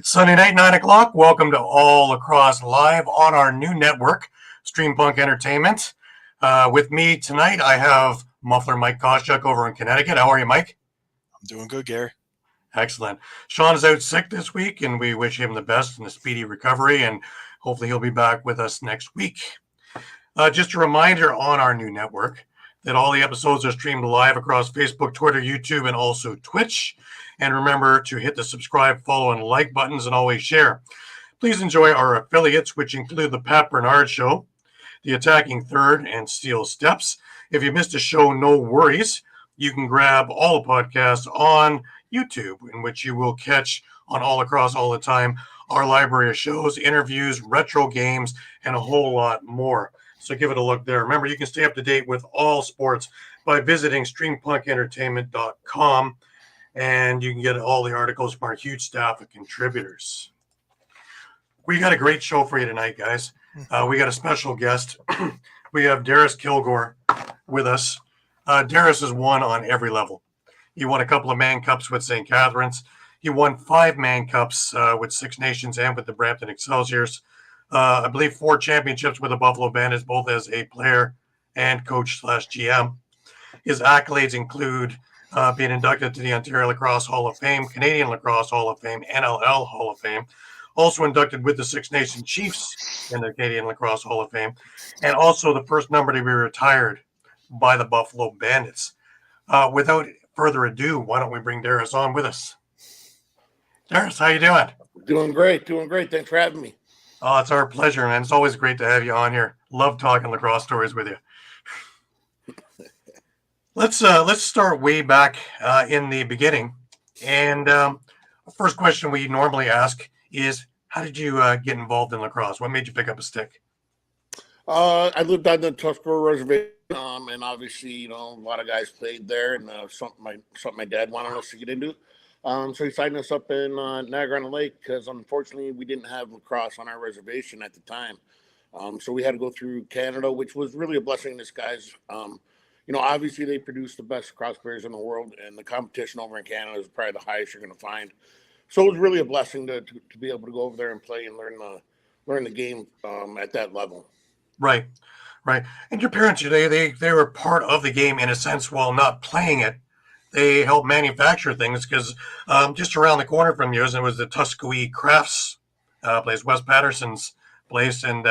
Sunday night, 9 o'clock. Welcome to All Lacrosse Live on our new network, Streampunk Entertainment. With me tonight, I have Muffler Mike Kostiuk over in Connecticut. How are you, Mike? I'm doing good, Gary. Excellent. Shawn is out sick this week, and we wish him the best and a speedy recovery, and hopefully he'll be back with us next week. Just a reminder on our new network that all the episodes are streamed live across Facebook, Twitter, YouTube, and also Twitch. And remember to hit the subscribe, follow, and like buttons, and always share. Please enjoy our affiliates, which include the Pat Bernard Show, the Attacking Third, and Steel Steps. If you missed a show, no worries. You can grab all the podcasts on YouTube, in which you will catch on All Across All the Time our library of shows, interviews, retro games, and a whole lot more. So give it a look there. Remember, you can stay up to date with all sports by visiting streampunkentertainment.com, and you can get all the articles from our huge staff of contributors. We got a great show for you tonight, guys. We got a special guest. We have Darris Kilgour with us. Darris has won on every level. He won a couple of Man Cups with St. Catharines. He won 5 Man Cups with Six Nations and with the Brampton Excelsiors. I believe 4 championships with the Buffalo Bandits, both as a player and coach/GM. His accolades include being inducted to the Ontario Lacrosse Hall of Fame, Canadian Lacrosse Hall of Fame, NLL Hall of Fame, also inducted with the Six Nation Chiefs in the Canadian Lacrosse Hall of Fame, and also the first number to be retired by the Buffalo Bandits. Without further ado, why don't we bring Darris on with us? Darris, how you doing? Doing great. Thanks for having me. Oh, it's our pleasure, man. It's always great to have you on here. Love talking lacrosse stories with you. Let's start way back in the beginning. And first question we normally ask is, how did you get involved in lacrosse? What made you pick up a stick? I lived on the Tuscarora Reservation, and obviously, a lot of guys played there, and something my dad wanted us to get into. So he signed us up in Niagara-on-the-Lake because, unfortunately, we didn't have lacrosse on our reservation at the time. So we had to go through Canada, which was really a blessing in disguise. Obviously they produce the best lacrosse players in the world, and the competition over in Canada is probably the highest you're going to find. So it was really a blessing to be able to go over there and play and learn the game at that level. Right. And your parents, they were part of the game in a sense while not playing it. They helped manufacture things because just around the corner from yours, it was the Kostiuk Crafts place, Wes Patterson's place, and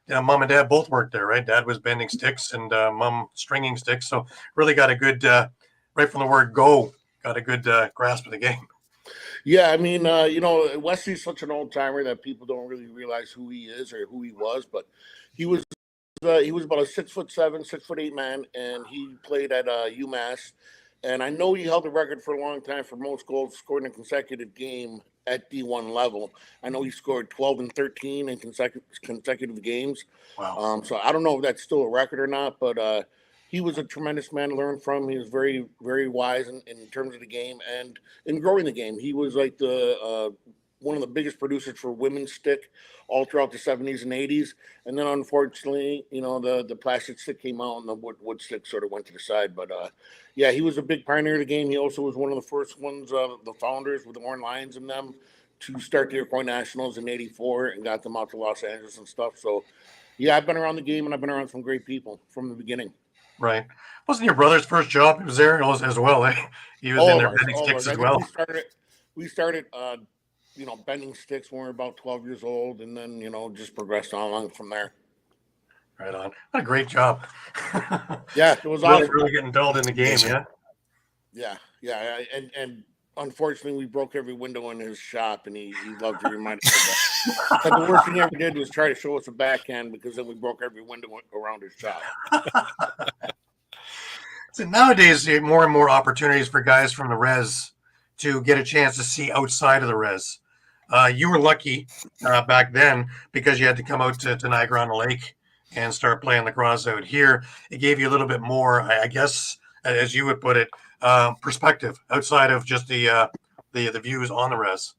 Mom and Dad both worked there, right? Dad was bending sticks and Mom stringing sticks, so really got a good, right from the word go, got a good grasp of the game. Yeah, I mean, Wesley's such an old timer that people don't really realize who he is or who he was, but he was about a 6'7", 6'8" man, and he played at UMass. And I know he held the record for a long time for most goals scored in a consecutive game at D1 level. I know he scored 12 and 13 in consecutive games. Wow. So I don't know if that's still a record or not, but he was a tremendous man to learn from. He was very, very wise in terms of the game and in growing the game. He was like one of the biggest producers for women's stick all throughout the 70s and 80s. And then unfortunately, the plastic stick came out and the wood stick sort of went to the side. But yeah, he was a big pioneer of the game. He also was one of the first ones, the founders with the Orange Lions and them, to start the Iroquois Nationals in '84 and got them out to Los Angeles and stuff. So yeah, I've been around the game and I've been around some great people from the beginning. Right. Wasn't your brother's first job? He was there as well, eh? He was in there bending sticks as well. We started bending sticks when we were about 12 years old, and then, just progressed on from there. Right on. What a great job. Yeah, it was awesome. Really getting dulled in the game, yeah? Yeah. And unfortunately, we broke every window in his shop, and he loved to remind us of that. But the worst thing he ever did was try to show us a backhand, because then we broke every window around his shop. So nowadays, more and more opportunities for guys from the res to get a chance to see outside of the res. You were lucky back then because you had to come out to Niagara-on-the-Lake and start playing lacrosse out here. It gave you a little bit more, I guess, as you would put it, perspective outside of just the views on the res.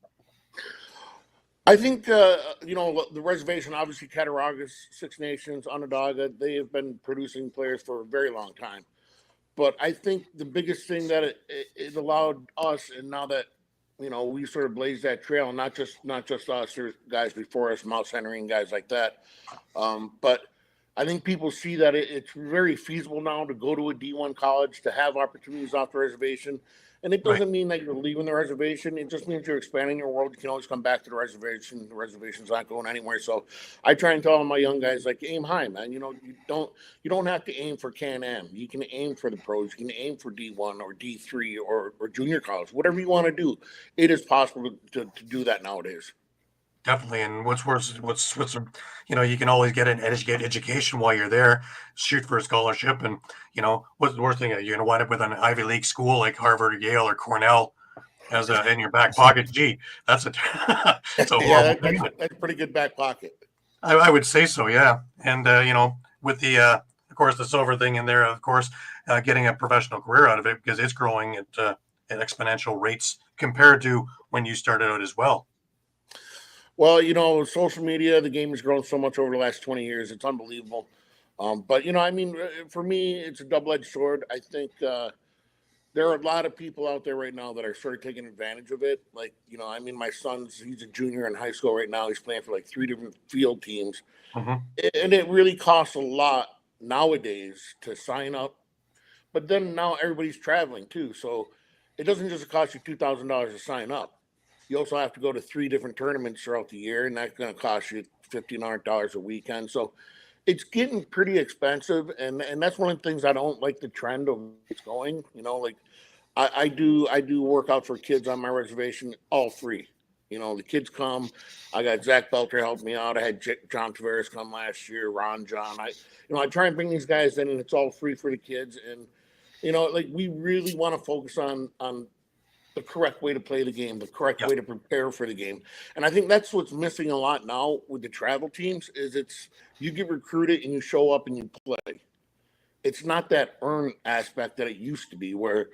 I think, the reservation, obviously Cattaraugus, Six Nations, Onondaga, they have been producing players for a very long time. But I think the biggest thing that it allowed us, and now that we sort of blazed that trail, not just us, there's guys before us, Mouse Henry and guys like that. But I think people see that it's very feasible now to go to a D1 college, to have opportunities off the reservation. And it Right. doesn't mean that you're leaving the reservation. It just means you're expanding your world. You can always come back to the reservation. The reservation's not going anywhere. So I try and tell all my young guys, like, aim high, man. You don't have to aim for Can-Am. You can aim for the pros. You can aim for D1 or D3 or junior college, whatever you want to do. It is possible to do that nowadays. Definitely. And what's worse, you can always get an education while you're there, shoot for a scholarship. And, what's the worst thing? You're going to wind up with an Ivy League school like Harvard or Yale or Cornell as in your back pocket. Gee, that's a, it's a Yeah, horrible thing. that's a pretty good back pocket. I would say so. Yeah. And, with the, of course, the silver thing in there, of course, getting a professional career out of it because it's growing at exponential rates compared to when you started out as well. Well, social media, the game has grown so much over the last 20 years. It's unbelievable. But, for me, it's a double-edged sword. I think there are a lot of people out there right now that are sort of taking advantage of it. Like, my he's a junior in high school right now. He's playing for like 3 different field teams. Mm-hmm. And it really costs a lot nowadays to sign up. But then now everybody's traveling too. So it doesn't just cost you $2,000 to sign up. You also have to go to 3 different tournaments throughout the year, and that's going to cost you $1,500 a weekend. So it's getting pretty expensive, and that's one of the things I don't like the trend of it's going. Like I do work out for kids on my reservation, all free. The kids come. I got Zach Belter help me out. I had John Tavares come last year, Ron John. I try and bring these guys in, and it's all free for the kids. And like we really want to focus on the correct way to play the game, the correct way to prepare for the game. And I think that's what's missing a lot now with the travel teams is you get recruited and you show up and you play. It's not that earn aspect that it used to be where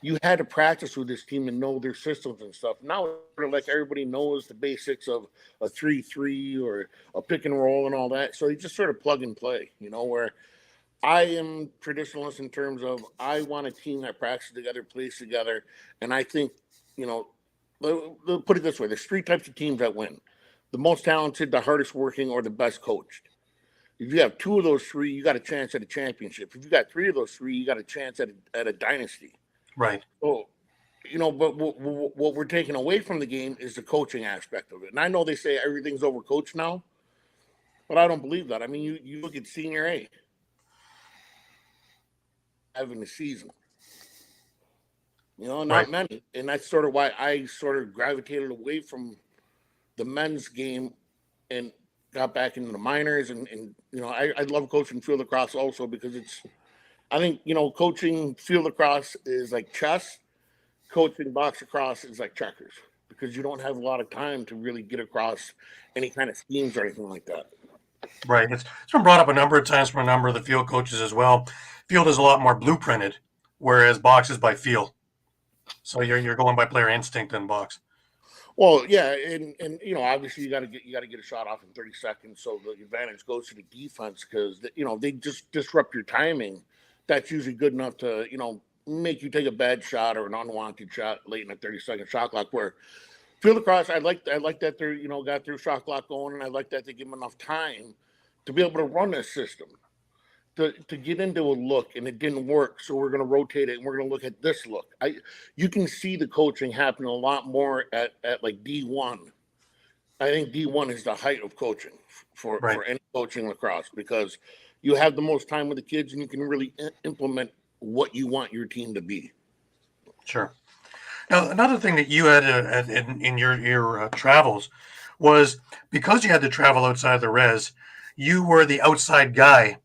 you had to practice with this team and know their systems and stuff. Now, like everybody knows the basics of a 3-3 or a pick and roll and all that. So you just sort of plug and play, where I am traditionalist in terms of I want a team that practices together, plays together, and I think, they'll put it this way: there's 3 types of teams that win: the most talented, the hardest working, or the best coached. If you have 2 of those 3, you got a chance at a championship. If you got 3 of those 3, you got a chance at a dynasty. Right. So, but what we're taking away from the game is the coaching aspect of it. And I know they say everything's overcoached now, but I don't believe that. I mean, you look at Senior A. Having the season, not many, and that's sort of why I sort of gravitated away from the men's game and got back into the minors. And I love coaching field lacrosse also because I think coaching field lacrosse is like chess, coaching box lacrosse is like checkers because you don't have a lot of time to really get across any kind of schemes or anything like that. Right. It's been brought up a number of times from a number of the field coaches as well. Field is a lot more blueprinted, whereas box is by feel. So you're going by player instinct in box. Well, yeah, and obviously you got to get a shot off in 30 seconds, so the advantage goes to the defense because they just disrupt your timing. That's usually good enough to make you take a bad shot or an unwanted shot late in a 30-second shot clock. Where field lacrosse, I like that they're got their shot clock going, and I like that they give them enough time to be able to run this system. To get into a look and it didn't work, so we're going to rotate it and we're going to look at this look. You can see the coaching happening a lot more at like D1. I think D1 is the height of coaching for any coaching lacrosse because you have the most time with the kids and you can really implement what you want your team to be. Sure. Now, another thing that you had in your travels was because you had to travel outside the res, you were the outside guy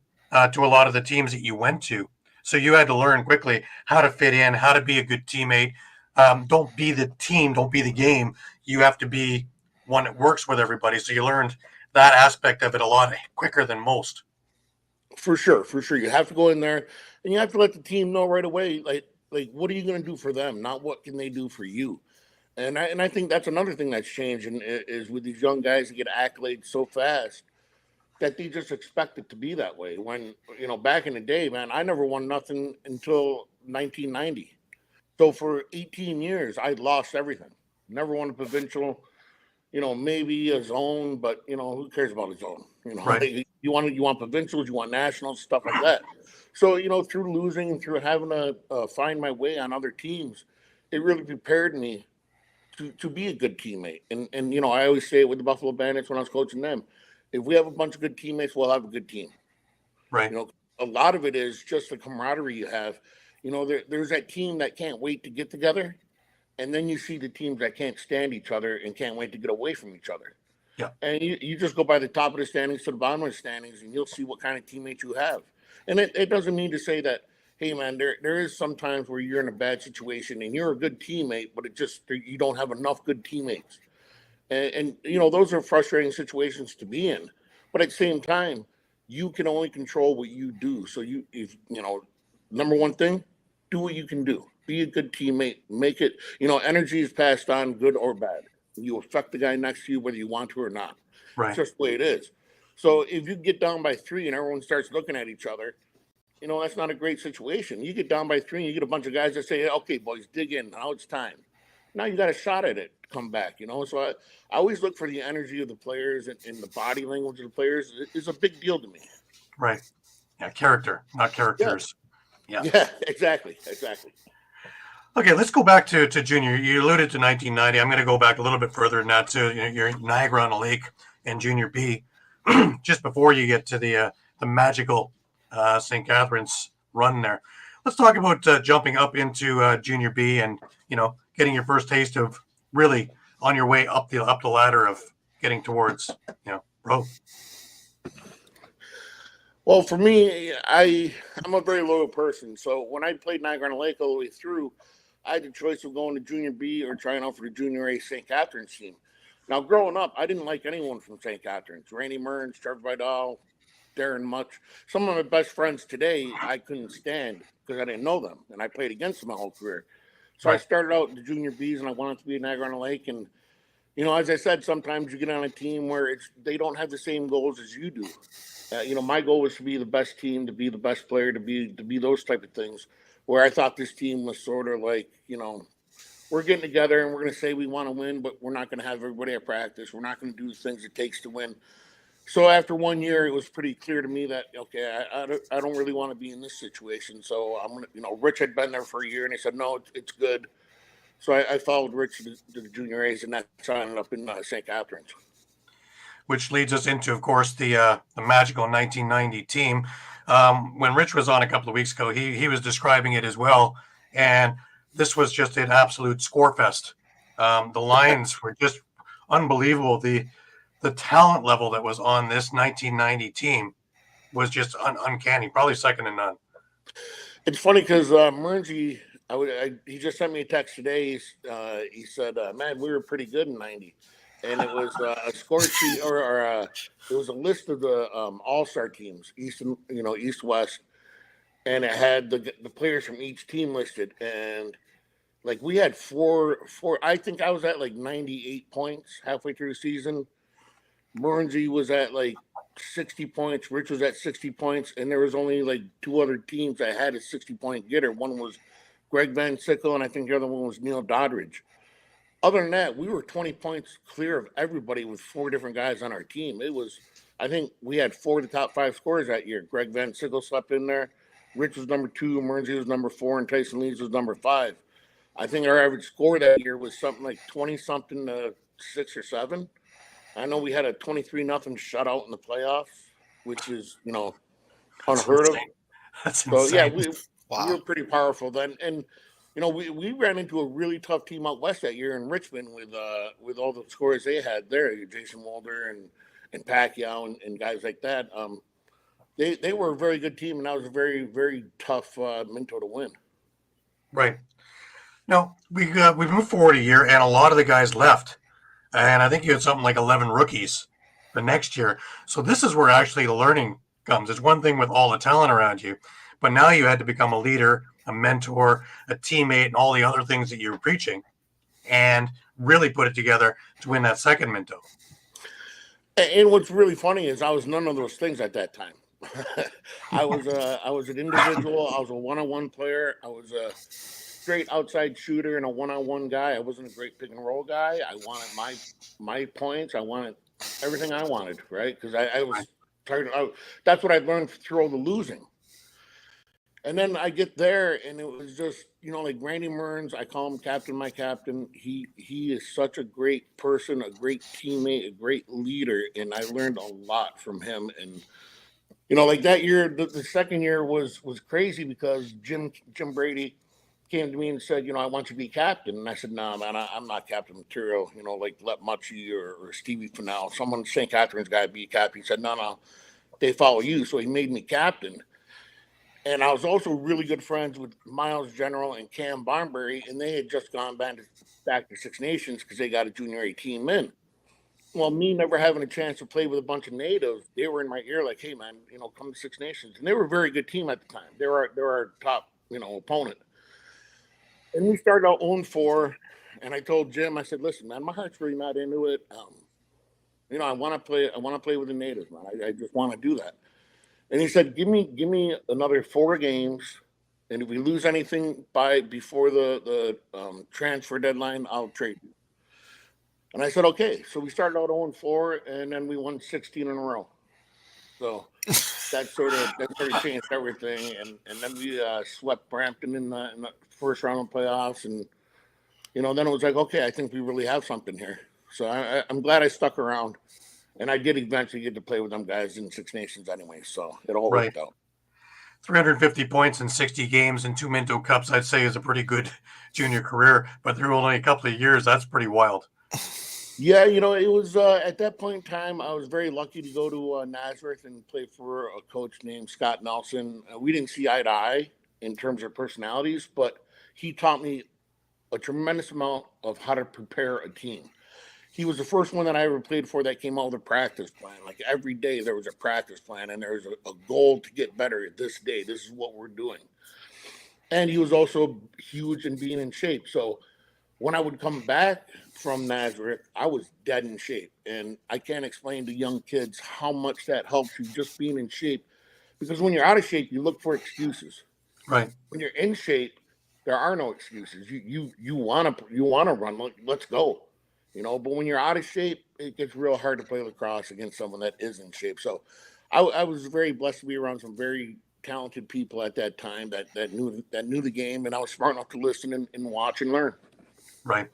to a lot of the teams that you went to. So you had to learn quickly how to fit in, how to be a good teammate. Don't be the team, don't be the game. You have to be one that works with everybody. So you learned that aspect of it a lot quicker than most. For sure. You have to go in there and you have to let the team know right away, like what are you going to do for them? Not what can they do for you. And I think that's another thing that's changing is with these young guys that get accolades so fast that they just expect it to be that way. When, back in the day, man, I never won nothing until 1990. So for 18 years, I lost everything. never won a provincial. Maybe a zone, but who cares about a zone? Right. You want provincials, you want nationals, stuff like that. So through losing and through having to find my way on other teams, it really prepared me to be a good teammate. And I always say it with the Buffalo Bandits when I was coaching them: if we have a bunch of good teammates, we'll have a good team. Right. A lot of it is just the camaraderie you have. There's that team that can't wait to get together. And then you see the teams that can't stand each other and can't wait to get away from each other. Yeah. And you just go by the top of the standings to the bottom of the standings, and you'll see what kind of teammates you have. And it doesn't mean to say that, hey, man, there is some times where you're in a bad situation and you're a good teammate, but you don't have enough good teammates. And those are frustrating situations to be in. But at the same time, you can only control what you do. So number one thing, do what you can do. Be a good teammate. Make it, energy is passed on, good or bad. You affect the guy next to you whether you want to or not. Right. It's just the way it is. So if you get down by 3 and everyone starts looking at each other, that's not a great situation. You get down by 3 and you get a bunch of guys that say, okay, boys, dig in. Now it's time. Now you got a shot at it. Come back, So I always look for the energy of the players and the body language of the players is a big deal to me. Right. Yeah. Character, not characters. Yeah, exactly. Okay, let's go back to junior. You alluded to 1990. I'm going to go back a little bit further than that to your Niagara on the Lake and Junior B, just before you get to the magical St. Catharines run there. Let's talk about jumping up into Junior B and getting your first taste of really on your way up the ladder of getting towards pro. Well, for me, I'm a very loyal person. So when I played Niagara on the Lake all the way through, I had the choice of going to Junior B or trying out for the Junior A St. Catharines team. Now, growing up, I didn't like anyone from St. Catharines. Randy Mearns, Trevor Vidal, Darren Much. Some of my best friends today, I couldn't stand because I didn't know them, and I played against them my whole career. So I started out in the Junior Bs, and I wanted to be a Niagara on the Lake. And, as I said, sometimes you get on a team where they don't have the same goals as you do. My goal was to be the best team, to be the best player, to be those type of things. Where I thought this team was sort of like, we're getting together and we're going to say we want to win, but we're not going to have everybody at practice. We're not going to do the things it takes to win. So after 1 year, it was pretty clear to me that, okay, I don't really want to be in this situation. So I'm going to, Rich had been there for a year and he said, no, it's good. So I followed Rich to the Junior A's, and that's how I ended up in St. Catharines. Which leads us into, of course, the magical 1990 team. When Rich was on a couple of weeks ago, he was describing it as well. And this was just an absolute score fest. The lines were just unbelievable. The talent level that was on this 1990 team was just uncanny, probably second to none. It's funny because Mearnsy, he just sent me a text today. He said, man, we were pretty good in 90. And it was a score sheet or it was a list of the all-star teams, East, West. And it had the players from each team listed. And like we had four, I think I was at like 98 points halfway through the season. Mearnsy was at like 60 points. Rich was at 60 points. And there was only like 2 other teams that had a 60-point getter. One was Greg Van Sickle, and I think the other one was Neil Doddridge. Other than that, we were 20 points clear of everybody with 4 different guys on our team. I think we had 4 of the top 5 scorers that year. Greg Van Sickle slept in there. Rich was number 2, Mearnsy was number 4, and Tyson Leeds was number 5. I think our average score that year was something like 20-something to 6 or 7. I know we had a 23-0 shutout in the playoffs, which is, unheard of. That's insane. So, yeah, we were pretty powerful then. And, we ran into a really tough team out west that year in Richmond with all the scorers they had there, Jason Mulder and Pacquiao and guys like that. They were a very good team, and that was a very, very tough Minto to win. Right. Now, we moved forward a year, and a lot of the guys left. And I think you had something like 11 rookies the next year. So this is where actually the learning comes. It's one thing with all the talent around you, but now you had to become a leader, a mentor, a teammate, and all the other things that you were preaching, and really put it together to win that second Minto. And what's really funny is I was none of those things at that time. I was an individual. I was a one-on-one player. I was straight outside shooter and a one-on-one guy. I wasn't a great pick and roll guy. I wanted my points. I wanted everything I wanted, right? Because I was tired. That's what I learned through all the losing. And then I get there, and it was just, like Randy Mearns, I call him Captain, my captain. He is such a great person, a great teammate, a great leader, and I learned a lot from him. And like that year, the second year was crazy because Jim Brady came to me and said, I want you to be captain. And I said, no, man, I'm not captain material. Like let Muchie or Stevie Fennell, someone St. Catherine's got to be captain. He said, no, they follow you. So he made me captain. And I was also really good friends with Miles General and Cam Barnbury, and they had just gone back to Six Nations because they got a junior A team in. Well, me never having a chance to play with a bunch of natives, they were in my ear like, hey, man, come to Six Nations. And they were a very good team at the time. They were our top, opponent. And we started out 0-4, and I told Jim, I said, listen, man, my heart's really not into it. I want to play with the natives, man. I just want to do that. And he said, give me another 4 games, and if we lose anything before the transfer deadline, I'll trade you. And I said, okay. So we started out 0-4, and then we won 16 in a row. So that sort of changed everything. And then we swept Brampton in the first round of playoffs, and then it was like, okay, I think we really have something here. So I'm glad I stuck around. And I did eventually get to play with them guys in Six Nations anyway, so it all worked out. 350 points in 60 games and 2 Minto Cups, I'd say, is a pretty good junior career. But through only a couple of years, that's pretty wild. Yeah, it was at that point in time, I was very lucky to go to Nazareth and play for a coach named Scott Nelson. We didn't see eye to eye in terms of personalities, but he taught me a tremendous amount of how to prepare a team. He was the first one that I ever played for that came out with a practice plan. Like every day there was a practice plan, and there was a goal to get better this day. This is what we're doing. And he was also huge in being in shape. So when I would come back from Nazareth, I was dead in shape. And I can't explain to young kids how much that helps you just being in shape. Because when you're out of shape, you look for excuses. Right. When you're in shape, there are no excuses. You wanna run. Let's go. But when you're out of shape, it gets real hard to play lacrosse against someone that is in shape. So I was very blessed to be around some very talented people at that time that knew the game, and I was smart enough to listen and watch and learn. Right.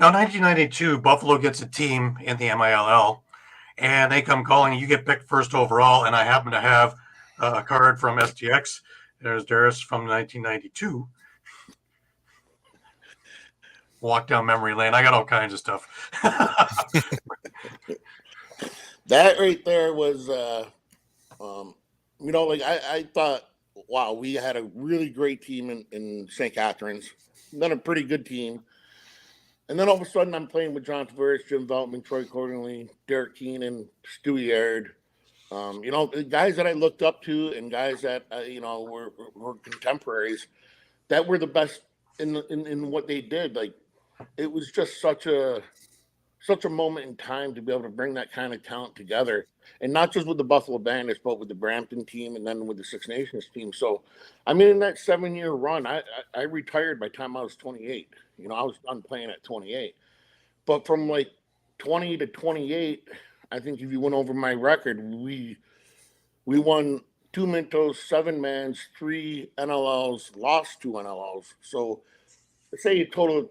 Now, 1992, Buffalo gets a team in the MILL, and they come calling. You get picked first overall, and I happen to have a card from STX. There's Darris from 1992. Walk down memory lane. I got all kinds of stuff. That right there was, I thought, wow, we had a really great team in St. Catharines, then a pretty good team. And then all of a sudden I'm playing with John Tavares, Jim Veltman, Troy Cordingley, Derek Keenan, Stewie Aird. Guys that I looked up to and guys that, were contemporaries that were the best in what they did. Like, it was just such a moment in time to be able to bring that kind of talent together, and not just with the Buffalo Bandits, but with the Brampton team and then with the Six Nations team. So, in that 7-year run, I retired by the time I was 28. I was done playing at 28. But from like 20 to 28, I think if you went over my record, we won 2 Mintos, 7 Mans, 3 NLLs, lost 2 NLLs. So, let's say a total of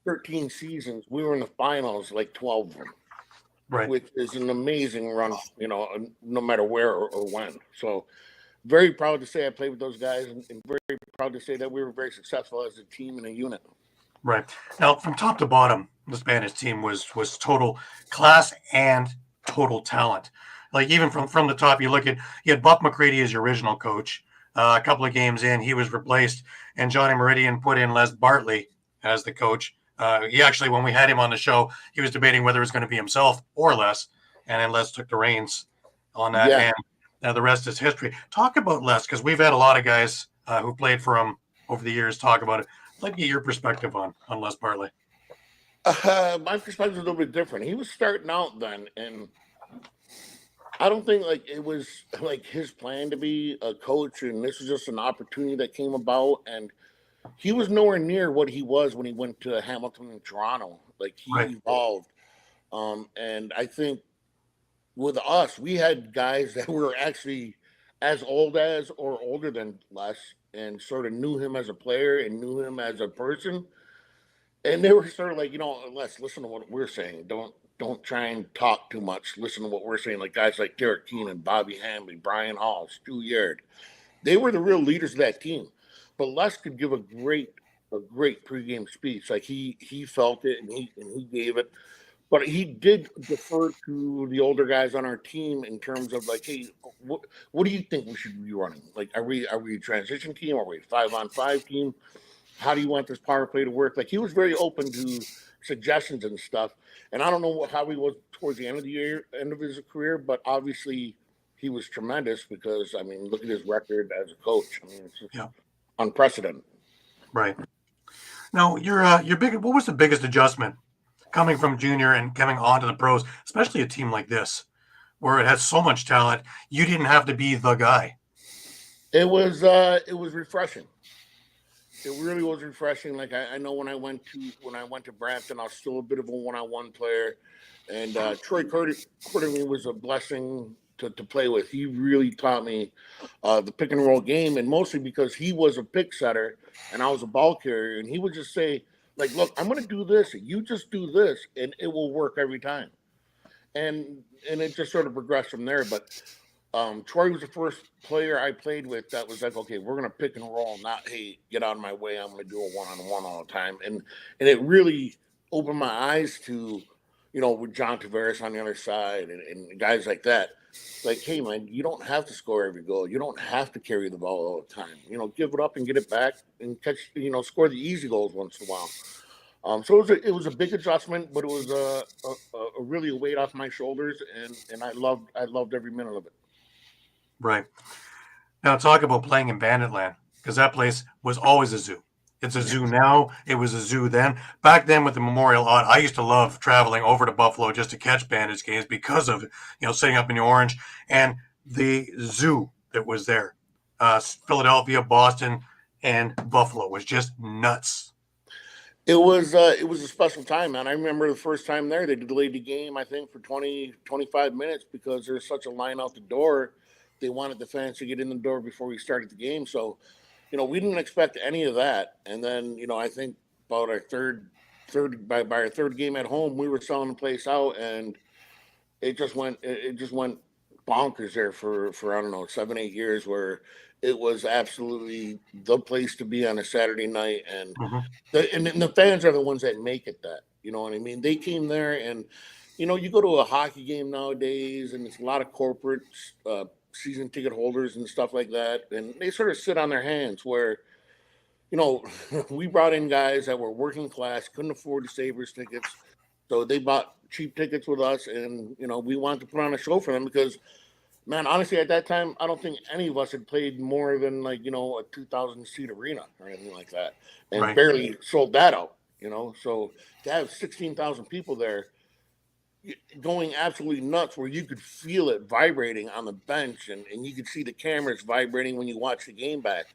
13 seasons, we were in the finals like 12 of them, Right. which is an amazing run, no matter where or when. So very proud to say I played with those guys, and very proud to say that we were very successful as a team and a unit. Right. Now, from top to bottom, the Spanish team was total class and total talent. Like, even from the top, you had Buck McCready as your original coach. A couple of games in, he was replaced, and Johnny Meridian put in Les Bartley as the coach. He actually, when we had him on the show, he was debating whether it was going to be himself or Les, and then Les took the reins on that, and the rest is history. Talk about Les, because we've had a lot of guys who played for him over the years talk about it. I'd like to get your perspective on Les Bartley. My perspective is a little bit different. He was starting out then, and I don't think it was his plan to be a coach, and this was just an opportunity that came about. And he was nowhere near what he was when he went to Hamilton and Toronto. Like he Right. evolved. And I think with us, we had guys that were actually as old as or older than Les and sort of knew him as a player and knew him as a person. And they were sort of like, Les, listen to what we're saying. Don't try and talk too much. Listen to what we're saying. Like guys like Derek Keenan, Bobby Hamley, Brian Hall, Stu Yard. They were the real leaders of that team. But Les could give a great pregame speech. Like he felt it and he gave it. But he did defer to the older guys on our team in terms of like, hey, what do you think we should be running? Like, are we a transition team? Are we a 5-on-5 team? How do you want this power play to work? Like he was very open to suggestions and stuff. And I don't know how he was towards the end of his career, but obviously he was tremendous because I mean, look at his record as a coach. I mean, it's just unprecedented. Right. Now, you're big. What was the biggest adjustment coming from junior and coming on to the pros, especially a team like this, where it has so much talent? You didn't have to be the guy. It was refreshing. It really was refreshing. Like I know when I went to Brampton, I was still a bit of a one-on-one player, and Troy Quarterly was a blessing to play with. He really taught me the pick and roll game, and mostly because he was a pick setter and I was a ball carrier, and he would just say, like, look, I'm going to do this, and you just do this, and it will work every time. And it just sort of progressed from there. But Troy was the first player I played with that was like, okay, we're going to pick and roll, not, hey, get out of my way, I'm going to do a one-on-one all the time. And it really opened my eyes to, with John Tavares on the other side and guys like that. Like, hey, man, you don't have to score every goal. You don't have to carry the ball all the time. Give it up and get it back and catch, score the easy goals once in a while. So it was a big adjustment, but it was a really a weight off my shoulders, and I loved every minute of it. Right. Now talk about playing in Banditland, because that place was always a zoo. It's a zoo now. It was a zoo then. Back then with the Memorial Odd, I used to love traveling over to Buffalo just to catch Bandits games because of, sitting up in the Orange and the zoo that was there. Philadelphia, Boston, and Buffalo was just nuts. It was a special time, man. I remember the first time there, they delayed the game, I think, for 20, 25 minutes because there's such a line out the door. They wanted the fans to get in the door before we started the game. So, we didn't expect any of that. And then, I think about our by our third game at home, we were selling the place out, and it just went bonkers there for I don't know, 7-8 years, where it was absolutely the place to be on a Saturday night. And the fans are the ones that make it that, you know what I mean? They came there, and you go to a hockey game nowadays, and it's a lot of corporate season ticket holders and stuff like that, and they sort of sit on their hands where, we brought in guys that were working class, couldn't afford the Sabres tickets, so they bought cheap tickets with us, and we wanted to put on a show for them because, man, honestly, at that time, I don't think any of us had played more than a 2,000 seat arena or anything like that, and barely sold that out. So to have 16,000 people there, going absolutely nuts, where you could feel it vibrating on the bench, and you could see the cameras vibrating when you watch the game back.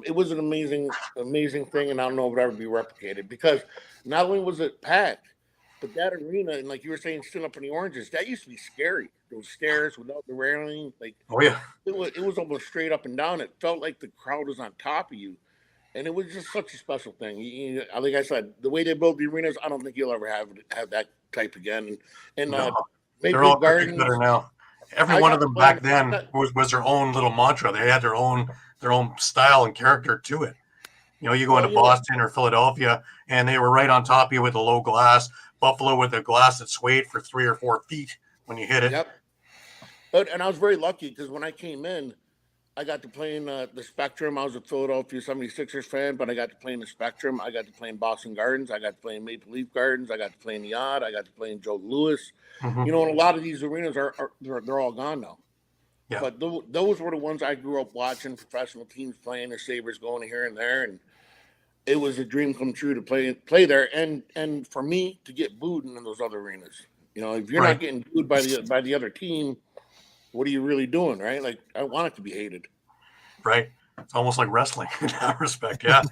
It was an amazing thing, and I don't know if it would ever be replicated, because not only was it packed, but that arena, and like you were saying, still up in the Oranges, that used to be scary. Those stairs without the railing, it was almost straight up and down. It felt like the crowd was on top of you. And it was just such a special thing. Like I said, the way they build the arenas, I don't think you'll ever have that type again. And they're all better now. Every one of them back then was their own little mantra. They had their own style and character to it. You go into Boston or Philadelphia, and they were right on top of you with a low glass. Buffalo with a glass that swayed for 3 or 4 feet when you hit it. Yep. And I was very lucky because when I came in, I got to play in the Spectrum. I was a Philadelphia 76ers fan, but I got to play in the Spectrum. I got to play in Boston Gardens. I got to play in Maple Leaf Gardens. I got to play in the Odd. I got to play in Joe Louis. And a lot of these arenas they're all gone now. Yeah. But those were the ones I grew up watching, professional teams playing, the Sabres going here and there, and it was a dream come true to play there, and for me to get booed in those other arenas. If you're not getting booed by the other team, what are you really doing, right? Like, I want it to be hated. Right. It's almost like wrestling in that respect. Yeah.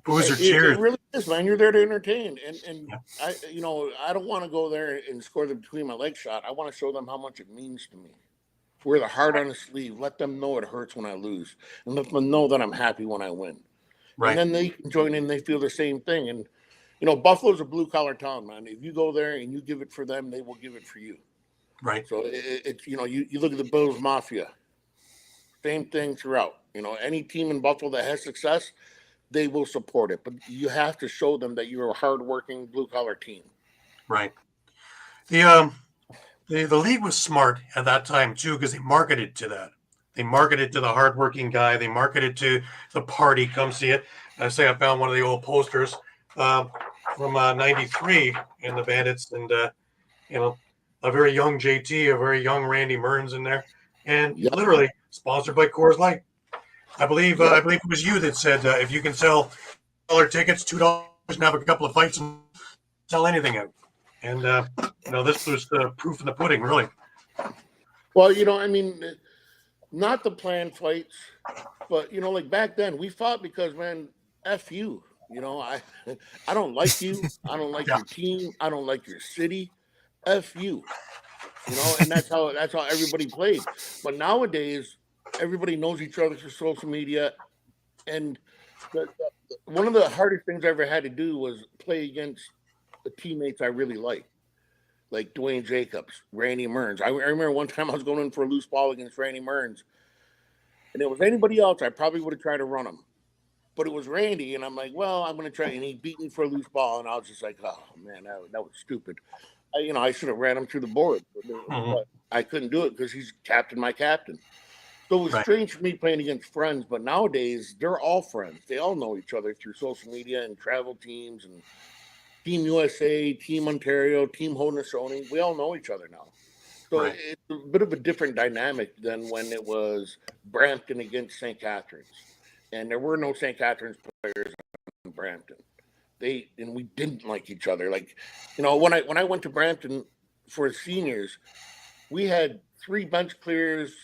Boos or It cheers. really is, man. You're there to entertain, and Yeah. I don't want to go there and score the between my leg shot. I want to show them how much it means to me. Wear the heart on the sleeve. Let them know it hurts when I lose, and let them know that I'm happy when I win. And Right. then they can join in. They feel the same thing. And Buffalo's a blue collar town, man. If you go there and you give it for them, they will give it for you. Right. So it's you look at the Bills Mafia. Same thing throughout. Any team in Buffalo that has success, they will support it. But you have to show them that you're a hardworking blue collar team. Right. The league was smart at that time too, because they marketed to that. They marketed to the hardworking guy. They marketed to the party. Come see it. I found one of the old posters from '93 in the Bandits, and a very young JT, a very young Randy Mearns in there, and Yep. literally sponsored by Coors Light. I believe Yep. it was you that said if you can sell $2 tickets, $2, and have a couple of fights and sell anything out. And this was the proof in the pudding, really. Well, not the planned fights, but like back then we fought because, man, F you. I don't like you. I don't like Yeah. your team. I don't like your city. F you. And that's how everybody played. But nowadays, everybody knows each other through social media, and one of the hardest things I ever had to do was play against the teammates I really liked, like Dwayne Jacobs, Randy Mearns. I remember one time I was going in for a loose ball against Randy Mearns, and it was anybody else, I probably would have tried to run him. But it was Randy, and I'm like, well, I'm going to try. And he beat me for a loose ball, and I was just like, oh, man, that was stupid. I should have ran him through the board, but I couldn't do it because he's my captain. So it was strange for me playing against friends, but nowadays they're all friends. They all know each other through social media and travel teams and Team USA, Team Ontario, Team Haudenosaunee. We all know each other now. So it's a bit of a different dynamic than when it was Brampton against St. Catharines. And there were no St. Catharines players in Brampton. We didn't like each other. Like, when I went to Brampton for seniors, we had 3 bench clears,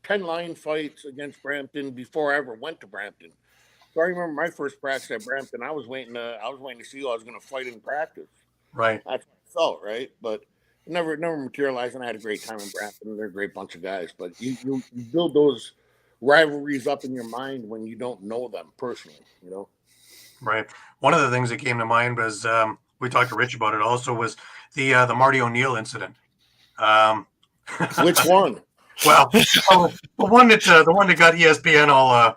10 line fights against Brampton before I ever went to Brampton. So I remember my first practice at Brampton. I was waiting to see who I was going to fight in practice. Right. That's what I felt, right? But it never materialized, and I had a great time in Brampton. They're a great bunch of guys. But you build those rivalries up in your mind when you don't know them personally, Right. One of the things that came to mind was we talked to Rich about it also was the Marty O'Neill incident. Which one? Well, the one that got ESPN all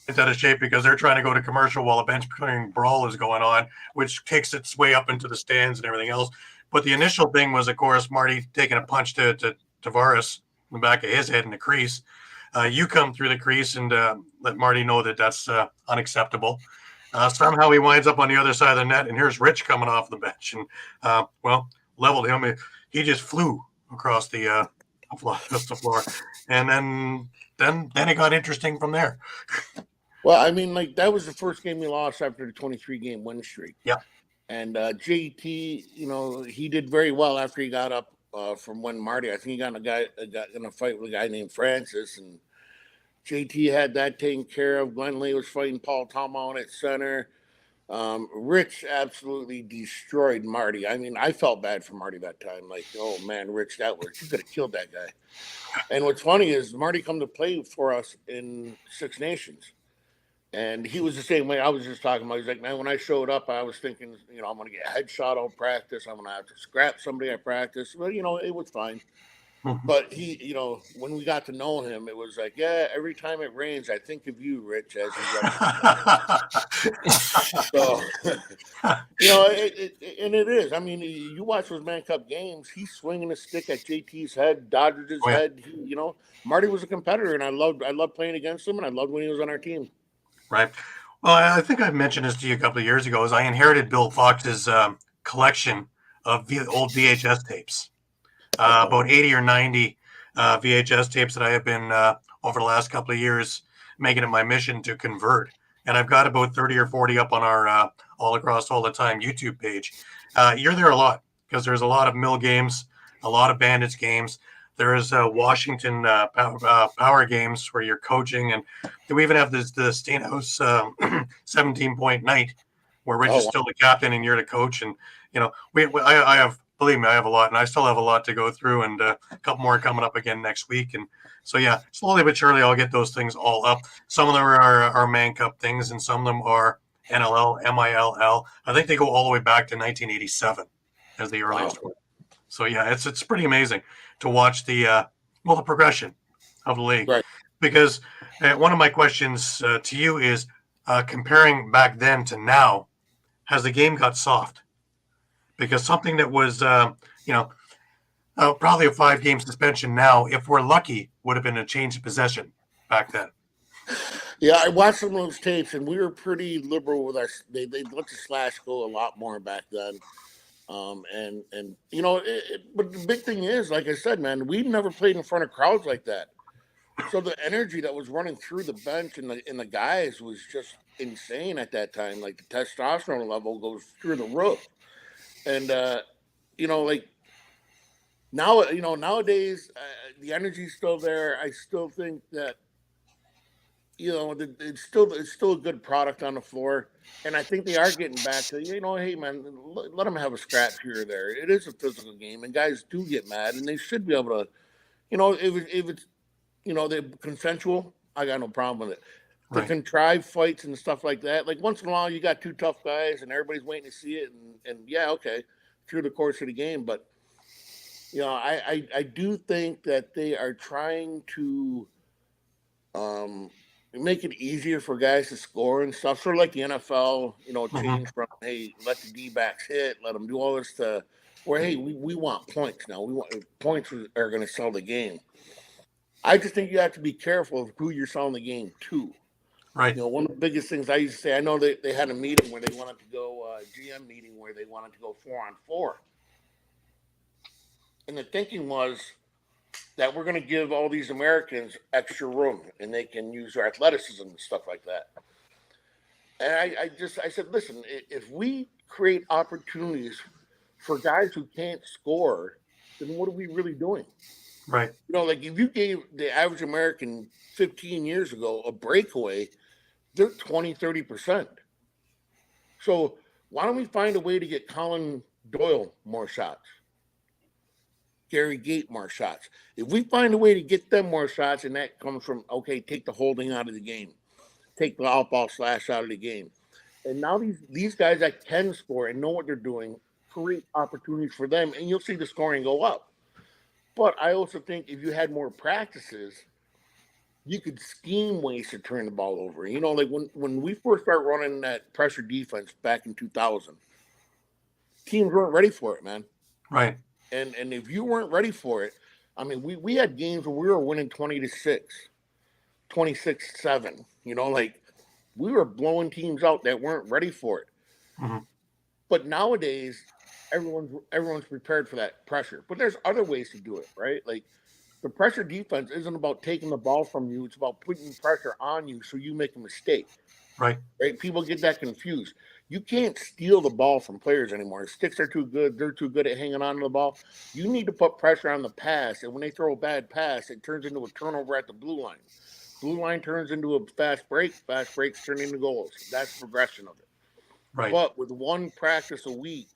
into out of shape because they're trying to go to commercial while a bench clearing brawl is going on, which takes its way up into the stands and everything else. But the initial thing was, of course, Marty taking a punch to Tavares in the back of his head in the crease. You come through the crease and let Marty know that that's unacceptable. Somehow he winds up on the other side of the net, and here's Rich coming off the bench and leveled him. He just flew across the floor, and then it got interesting from there. Well, that was the first game we lost after the 23-game win streak. Yeah. And JT, he did very well after he got up from when Marty. I think he got in a fight with a guy named Francis, and JT had that taken care of. Glenn Lee was fighting Paul Tomlin at center. Rich absolutely destroyed Marty. I felt bad for Marty that time. Like, oh man, Rich, you could have killed that guy. And what's funny is Marty come to play for us in Six Nations. And he was the same way I was just talking about. He's like, man, when I showed up, I was thinking, I'm going to get a headshot out practice. I'm going to have to scrap somebody at practice. Well, it was fine. But he, when we got to know him, it was like, yeah, every time it rains, I think of you, Rich, as he So, it is. You watch those Man Cup games, he's swinging a stick at JT's head, dodges his head. Marty was a competitor, and I loved playing against him, and I loved when he was on our team. Right. Well, I think I mentioned this to you a couple of years ago. Is I inherited Bill Fox's collection of old VHS tapes, about 80 or 90 VHS tapes that I have been over the last couple of years making it my mission to convert. And I've got about 30 or 40 up on our All Across All the Time YouTube page. You're there a lot because there's a lot of Mill games, a lot of Bandits games. There is Washington power games where you're coaching, and we even have the Steenhouse 17-point night where Rich is still the captain and you're the coach. And I have, believe me, I have a lot, and I still have a lot to go through, and a couple more coming up again next week. And so yeah, slowly but surely I'll get those things all up. Some of them are Man Cup things, and some of them are NLL, MILL. I think they go all the way back to 1987 as the earliest one. So yeah, it's pretty amazing to watch the progression of the league. Right. Because one of my questions to you is comparing back then to now, has the game got soft? Because something that was probably a 5-game suspension now, if we're lucky, would have been a change of possession back then. Yeah, I watched some of those tapes, and we were pretty liberal with our. They let the slash go a lot more back then. But the big thing is, like I said, man, we never played in front of crowds like that. So the energy that was running through the bench and the guys was just insane at that time. Like the testosterone level goes through the roof. And nowadays the energy's still there. I still think that it's still a good product on the floor. And I think they are getting back to, hey, man, let them have a scrap here or there. It is a physical game, and guys do get mad, and they should be able to, if it's, they're consensual, I got no problem with it. The contrived fights and stuff like that, like once in a while you got two tough guys and everybody's waiting to see it, and yeah, okay, through the course of the game. But, I do think that they are trying to make it easier for guys to score and stuff, sort of like the NFL, change from, hey, let the D-backs hit, let them do all this to where, hey, we want points now. We want points are going to sell the game. I just think you have to be careful of who you're selling the game to. Right. One of the biggest things I used to say, I know they had a meeting where they wanted to go, GM meeting where they wanted to go 4-on-4. And the thinking was that we're going to give all these Americans extra room and they can use their athleticism and stuff like that. And I said, listen, if we create opportunities for guys who can't score, then what are we really doing? Right. Like if you gave the average American 15 years ago a breakaway, they're 20-30%. So why don't we find a way to get Colin Doyle more shots? Gary Gate more shots. If we find a way to get them more shots, and that comes from, okay, take the holding out of the game, take the outball slash out of the game. And now these guys that can score and know what they're doing, create opportunities for them, and you'll see the scoring go up. But I also think if you had more practices, you could scheme ways to turn the ball over. Like when we first started running that pressure defense back in 2000, teams weren't ready for it, man. Right. And if you weren't ready for it, I mean, we had games where we were winning 20-6, 26-7. Like we were blowing teams out that weren't ready for it. Mm-hmm. But nowadays, everyone's prepared for that pressure. But there's other ways to do it, right? Like the pressure defense isn't about taking the ball from you; it's about putting pressure on you so you make a mistake. Right. People get that confused. You can't steal the ball from players anymore. Sticks are too good. They're too good at hanging on to the ball. You need to put pressure on the pass. And when they throw a bad pass, it turns into a turnover at the blue line. Blue line turns into a fast break. Fast breaks turn into goals. That's the progression of it. Right. But with one practice a week,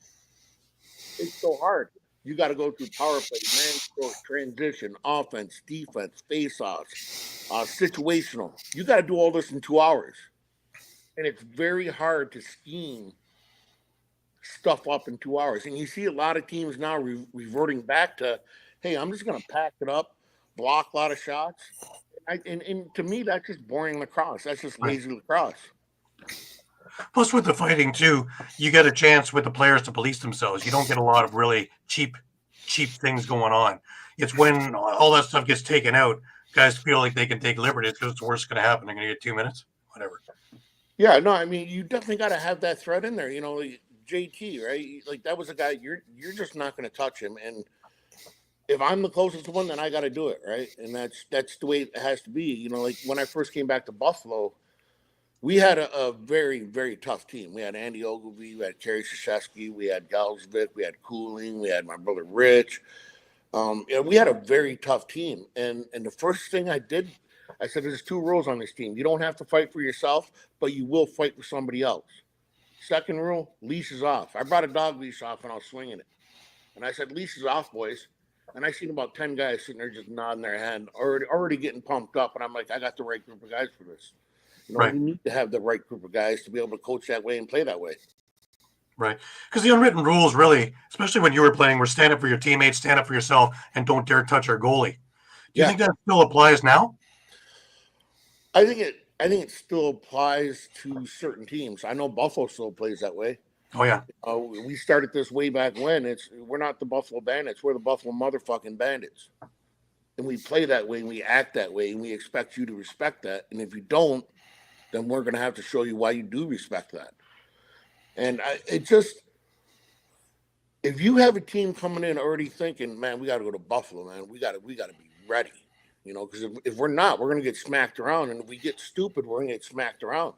it's so hard. You got to go through power play, man short, transition, offense, defense, face-offs, situational. You got to do all this in 2 hours. And it's very hard to scheme stuff up in 2 hours. And you see a lot of teams now reverting back to, hey, I'm just going to pack it up, block a lot of shots. And to me, that's just boring lacrosse. That's just lazy lacrosse. Plus, with the fighting, too, you get a chance with the players to police themselves. You don't get a lot of really cheap things going on. It's when all that stuff gets taken out, guys feel like they can take liberties because it's the worst going to happen. They're going to get 2 minutes, whatever. Yeah, no, I mean, you definitely got to have that threat in there. Like JT, right? Like that was a guy you're just not going to touch him. And if I'm the closest one, then I got to do it, right? And that's the way it has to be. Like when I first came back to Buffalo, we had a very, very tough team. We had Andy Ogilvie, we had Kerry Krzyzewski, we had Galsvik, we had Cooling, we had my brother Rich. We had a very tough team. And the first thing I did, I said, there's 2 rules on this team. You don't have to fight for yourself, but you will fight for somebody else. Second rule, leash is off. I brought a dog leash off and I was swinging it. And I said, leash is off, boys. And I seen about 10 guys sitting there just nodding their head, already getting pumped up. And I'm like, I got the right group of guys for this. Right. You need to have the right group of guys to be able to coach that way and play that way. Right. Because the unwritten rules really, especially when you were playing, were stand up for your teammates, stand up for yourself, and don't dare touch our goalie. Do you think that still applies now? I think it still applies to certain teams. I know Buffalo still plays that way. Oh, yeah. We started this way back when. We're not the Buffalo Bandits. We're the Buffalo motherfucking Bandits. And we play that way and we act that way and we expect you to respect that. And if you don't, then we're going to have to show you why you do respect that. And if you have a team coming in already thinking, man, we got to go to Buffalo, man, we got to be ready, because if we're not, we're going to get smacked around. And if we get stupid, we're going to get smacked around.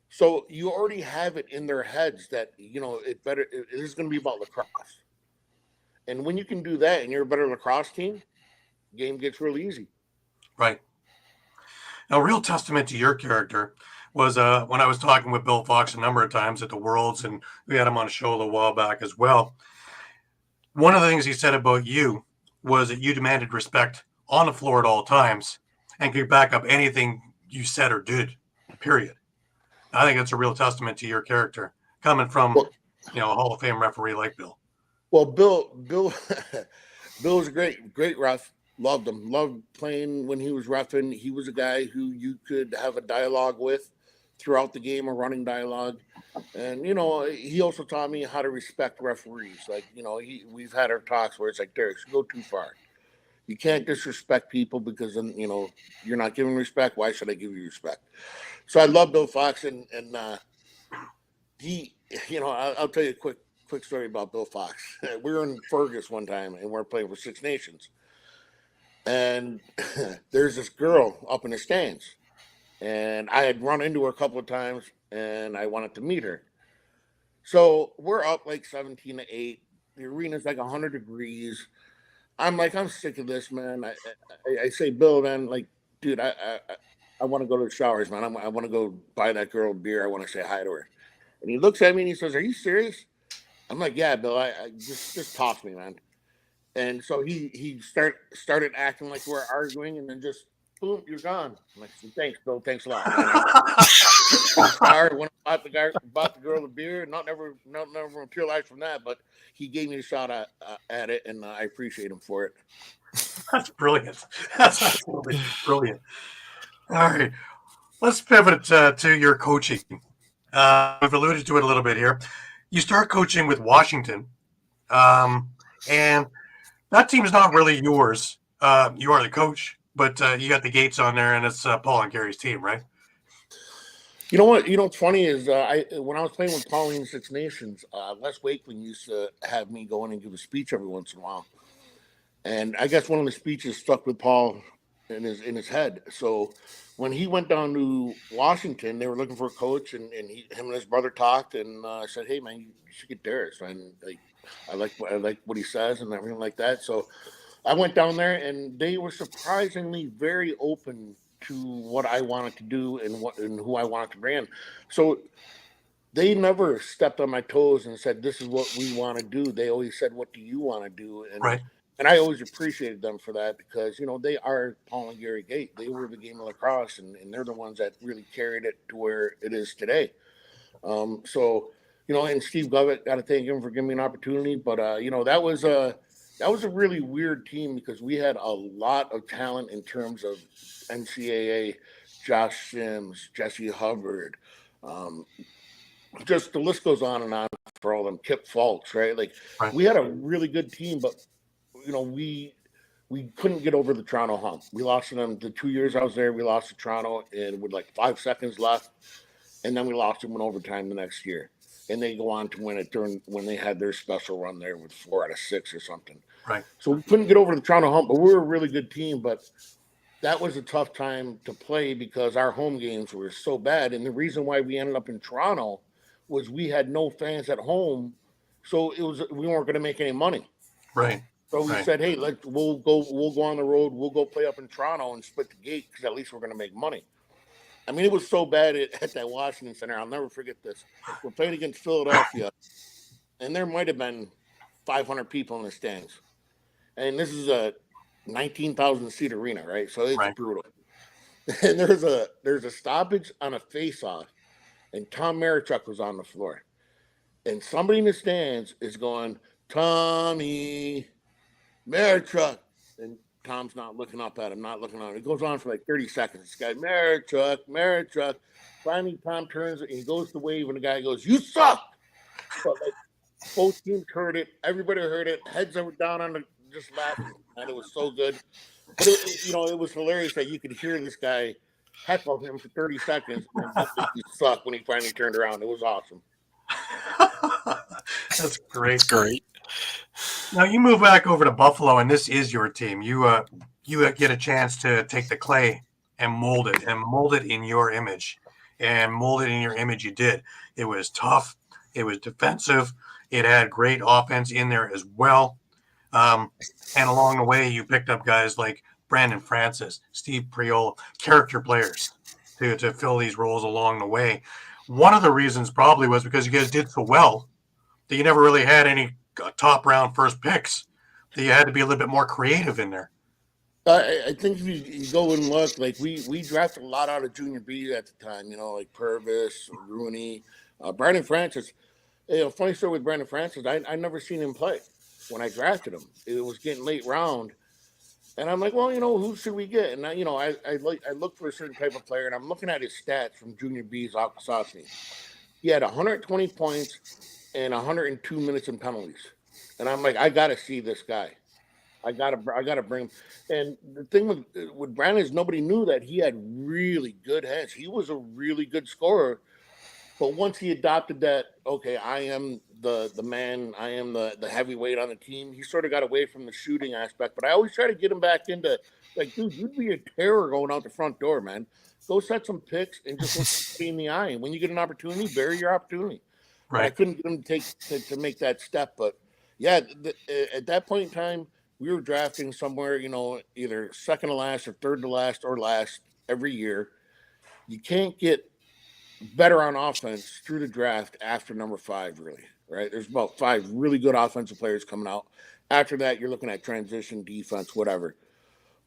So you already have it in their heads that, it is going to be about lacrosse. And when you can do that and you're a better lacrosse team, the game gets real easy. Right. Now, a real testament to your character was when I was talking with Bill Fox a number of times at the Worlds, and we had him on a show a little while back as well. One of the things he said about you was that you demanded respect on the floor at all times and could back up anything you said or did, period. I think that's a real testament to your character coming from, a Hall of Fame referee like Bill. Well, Bill was a great ref. Loved him. Loved playing when he was reffing. He was a guy who you could have a dialogue with throughout the game, a running dialogue. And, he also taught me how to respect referees. Like, we've had our talks where it's like, Darris, you go too far. You can't disrespect people because then, you're not giving respect. Why should I give you respect? So I love Bill Fox, and he, I'll tell you a quick story about Bill Fox. We were in Fergus one time, and we're playing for Six Nations. And there's this girl up in the stands. And I had run into her a couple of times, and I wanted to meet her. So we're up like 17-8. The arena's like 100 degrees. I'm like, I'm sick of this, man. I say, Bill, man, like, dude, I want to go to the showers, man. I want to go buy that girl a beer. I want to say hi to her. And he looks at me and he says, are you serious? I'm like, yeah, Bill, I just toss me, man. And so he started acting like we're arguing, and then just boom, you're gone. I'm like, thanks, Bill. Thanks a lot. Sorry, when I bought the girl a beer, not never materialized from that, but he gave me a shot at it, and I appreciate him for it. That's brilliant. That's absolutely brilliant. All right, let's pivot to your coaching. We've alluded to it a little bit here. You start coaching with Washington, and that team's not really yours. You are the coach, but you got the Gates on there, and it's Paul and Gary's team, right? You know what? What's funny is when I was playing with Pauline Six Nations, Les Wakeling used to have me go in and give a speech every once in a while. And I guess one of the speeches stuck with Paul in his head. So when he went down to Washington, they were looking for a coach, and him and his brother talked, and I said, hey, man, you should get Darris, man. I like what he says and everything like that. So I went down there, and they were surprisingly very open to what I wanted to do and who I wanted to bring in. So they never stepped on my toes and said, this is what we want to do. They always said, what do you want to do? And, right. And I always appreciated them for that because, they are Paul and Gary Gate. They were the game of lacrosse, and they're the ones that really carried it to where it is today. And Steve Govett, got to thank him for giving me an opportunity. But, that was a really weird team because we had a lot of talent in terms of NCAA, Josh Sims, Jesse Hubbard. Just the list goes on and on for all them. Kip Fultz, right? Right. We had a really good team, but, we couldn't get over the Toronto hump. We lost to them the 2 years I was there. We lost to Toronto and with 5 seconds left. And then we lost them in overtime the next year. And they go on to win it when they had their special run there with 4 out of 6 or something. Right. So we couldn't get over the Toronto hump, but we were a really good team. But that was a tough time to play because our home games were so bad. And the reason why we ended up in Toronto was we had no fans at home. So we weren't going to make any money. Right. So we Right. said, hey, we'll go on the road. We'll go play up in Toronto and split the gate because at least we're going to make money. I mean, it was so bad at that Washington Center. I'll never forget this. We're playing against Philadelphia, and there might have been 500 people in the stands. And this is a 19,000 seat arena, right? So it's Right. brutal. And there's a stoppage on a face-off, and Tom Marichuk was on the floor. And somebody in the stands is going, Tommy Marichuk. And Tom's not looking up at him, not looking on him. It goes on for like 30 seconds. This guy, Marichuk. Finally, Tom turns and he goes to wave, and the guy goes, you suck. But like both teams heard it. Everybody heard it. Heads were down on the just laughing. And it was so good. But it was hilarious that you could hear this guy heckle him for 30 seconds and just say, you suck when he finally turned around. It was awesome. That's great. That's great. Now you move back over to Buffalo, and this is your team. You get a chance to take the clay and mold it in your image, and mold it in your image. You did. It was tough. It was defensive. It had great offense in there as well. And along the way, you picked up guys like Brandon Francis, Steve Priola, character players to fill these roles along the way. One of the reasons probably was because you guys did so well that you never really had any top round first picks. That you had to be a little bit more creative in there. I think if you go and look, like we drafted a lot out of junior B at the time, like Purvis, Rooney, Brandon Francis. Funny story with Brandon Francis, I never seen him play when I drafted him. It was getting late round. And I'm like, well, who should we get? And I look for a certain type of player, and I'm looking at his stats from Junior B's Alcasasni. He had 120 points and 102 minutes in penalties. And I'm like, I gotta see this guy. I gotta bring him. And the thing with Brandon is nobody knew that he had really good hands. He was a really good scorer. But once he adopted that, okay, I am the man, I am the heavyweight on the team, he sort of got away from the shooting aspect. But I always try to get him back into, like, dude, you'd be a terror going out the front door, man. Go set some picks and just look somebody in the eye. And when you get an opportunity, bury your opportunity. Right. I couldn't get him to make that step. But, yeah, at that point in time, we were drafting somewhere, either second to last or third to last or last every year. You can't get better on offense through the draft after number 5, really, right? There's about 5 really good offensive players coming out. After that, you're looking at transition, defense, whatever.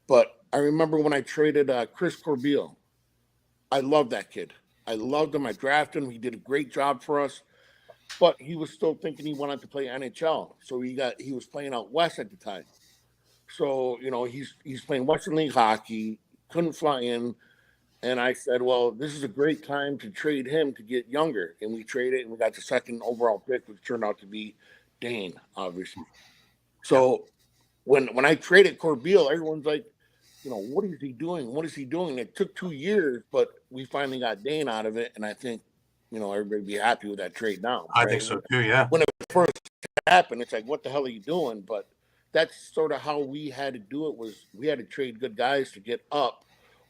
But I remember when I traded Chris Corbeil. I loved that kid. I loved him. I drafted him. He did a great job for us. But he was still thinking he wanted to play NHL. So he was playing out west at the time. So, he's playing Western League hockey, couldn't fly in. And I said, well, this is a great time to trade him to get younger. And we traded, and we got the second overall pick, which turned out to be Dane, obviously. So when I traded Corbeil, everyone's like, what is he doing? What is he doing? It took 2 years, but we finally got Dane out of it. And I think, everybody be happy with that trade now. I think so too, yeah. When it first happened, it's like, what the hell are you doing? But that's sort of how we had to do it, was we had to trade good guys to get up.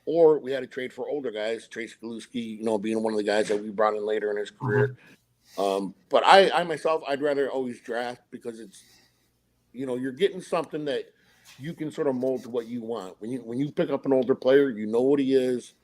Or we had to trade for older guys, Tracy Galuski, being one of the guys that we brought in later in his career. But I myself, I'd rather always draft, because it's, you're getting something that you can sort of mold to what you want. When you pick up an older player, you know what he is,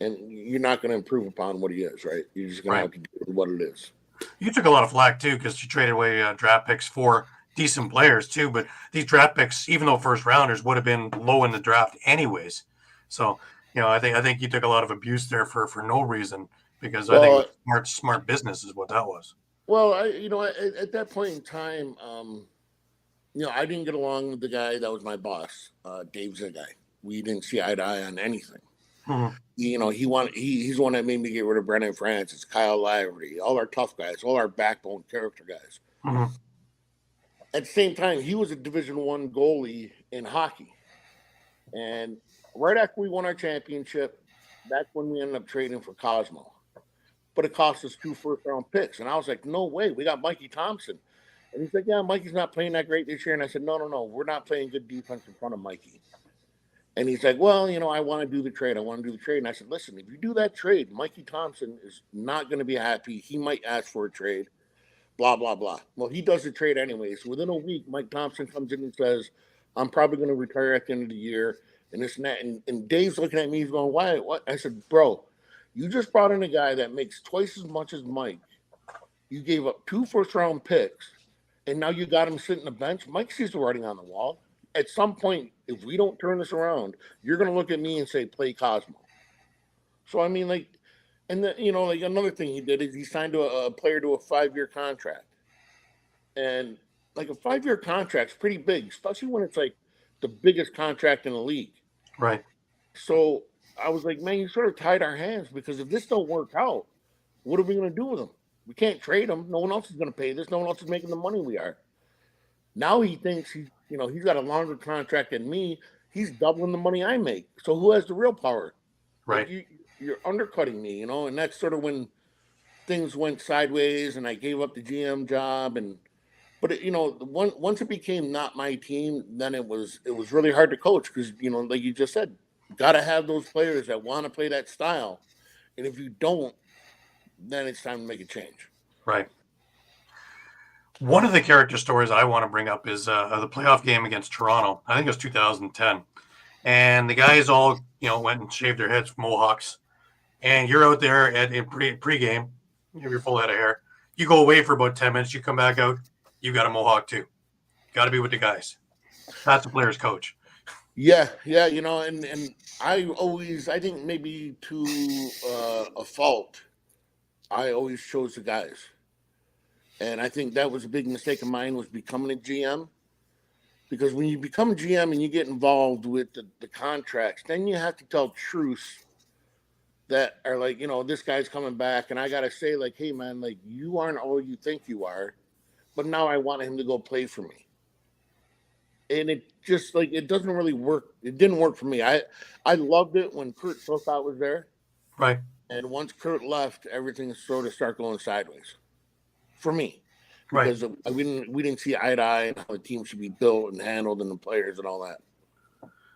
and you're not going to improve upon what he is, right? You're just going to have to deal with what it is. You took a lot of flack too, because you traded away draft picks for decent players too. But these draft picks, even though first rounders, would have been low in the draft anyways. So, I think you took a lot of abuse there for no reason, because I think it was smart business is what that was. Well, at that point in time, I didn't get along with the guy that was my boss, Dave Zigai. We didn't see eye to eye on anything. Mm-hmm. He's the one that made me get rid of Brandon Francis, Kyle Laverty, all our tough guys, all our backbone character guys. Mm-hmm. At the same time, he was a Division I goalie in hockey. And right after we won our championship, that's when we ended up trading for Cosmo. But it cost us 2 first-round picks. And I was like, no way, we got Mikey Thompson. And he's like, yeah, Mikey's not playing that great this year. And I said, no, we're not playing good defense in front of Mikey. And he's like, well, I want to do the trade. And I said, listen, if you do that trade, Mikey Thompson is not going to be happy. He might ask for a trade. blah, blah, blah. Well, he does the trade anyways. Within a week, Mike Thompson comes in and says, I'm probably going to retire at the end of the year and this and that. And Dave's looking at me, he's going, why? What? I said, bro, you just brought in a guy that makes twice as much as Mike. You gave up 2 first-round picks, and now you got him sitting on the bench. Mike sees the writing on the wall. At some point, if we don't turn this around, you're going to look at me and say, play Cosmo. So, I mean, like, and, like another thing he did is he signed a player to a 5-year contract. And, like, a 5-year contract's pretty big, especially when it's, like, the biggest contract in the league. Right. So I was like, man, you sort of tied our hands because if this don't work out, what are we going to do with him? We can't trade him. No one else is going to pay this. No one else is making the money we are. Now he thinks he's got a longer contract than me. He's doubling the money I make. So who has the real power? Right. Like you're undercutting me, and that's sort of when things went sideways and I gave up the GM job. But once it became not my team, then it was really hard to coach because, like you just said, you got to have those players that want to play that style. And if you don't, then it's time to make a change. Right. One of the character stories I want to bring up is the playoff game against Toronto. I think it was 2010. And the guys all, went and shaved their heads, mohawks. And you're out there in pregame. You have your full head of hair. You go away for about 10 minutes. You come back out. You got a mohawk too. Got to be with the guys. That's the player's coach. Yeah. And I think maybe to a fault, I always chose the guys. And I think that was a big mistake of mine was becoming a GM. Because when you become a GM and you get involved with the contracts, then you have to tell truths that are like, this guy's coming back. And I got to say, like, hey, man, like, you aren't all you think you are. But now I want him to go play for me. And it just, like, it doesn't really work. It didn't work for me. I loved it when Kurt Slocott was there. Right. And once Kurt left, everything sort of started going sideways for me. Right. Because we didn't see eye to eye and how the team should be built and handled and the players and all that.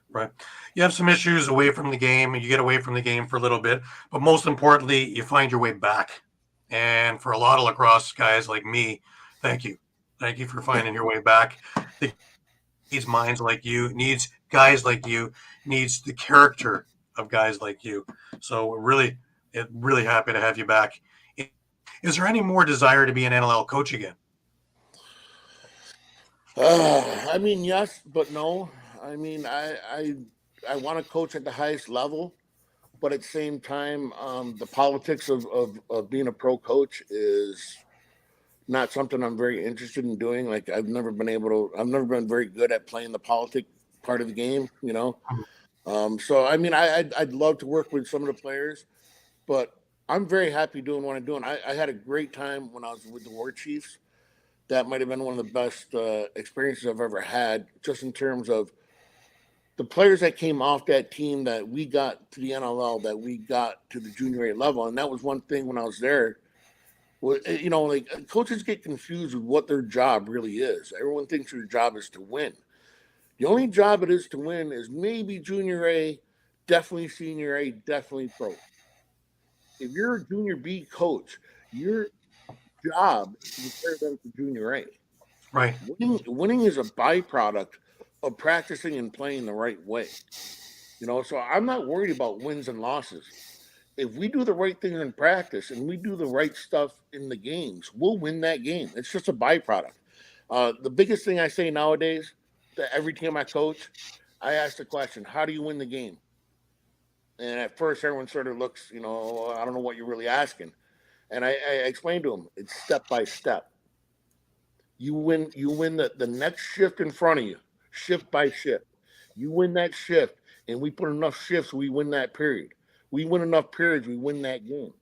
Right. You have some issues away from the game and you get away from the game for a little bit. But most importantly, you find your way back. And for a lot of lacrosse guys like me, thank you. Thank you for finding your way back. It needs minds like you, needs guys like you, needs the character of guys like you. So we're really happy to have you back. Is there any more desire to be an NLL coach again? I mean, yes, but no. I mean, I want to coach at the highest level, but at the same time, the politics of being a pro coach is not something I'm very interested in doing. Like I've never been very good at playing the politic part of the game, So I mean, I'd love to work with some of the players, but I'm very happy doing what I'm doing. I had a great time when I was with the War Chiefs. That might have been one of the best experiences I've ever had, just in terms of the players that came off that team that we got to the NLL, that we got to the junior A level. And that was one thing when I was there. Well, like coaches get confused with what their job really is. Everyone thinks their job is to win. The only job it is to win is maybe junior A, definitely senior A, definitely pro. If you're a junior B coach, your job is to prepare them for junior A. Right. Winning is a byproduct of practicing and playing the right way. So I'm not worried about wins and losses. If we do the right thing in practice and we do the right stuff in the games, we'll win that game. It's just a byproduct. The biggest thing I say nowadays to every team I coach, I ask the question, how do you win the game? And at first, everyone sort of looks, I don't know what you're really asking. And I explain to them, it's step by step. You win the next shift in front of you, shift by shift. You win that shift, and we put enough shifts, we win that period. We win enough periods, we win that game.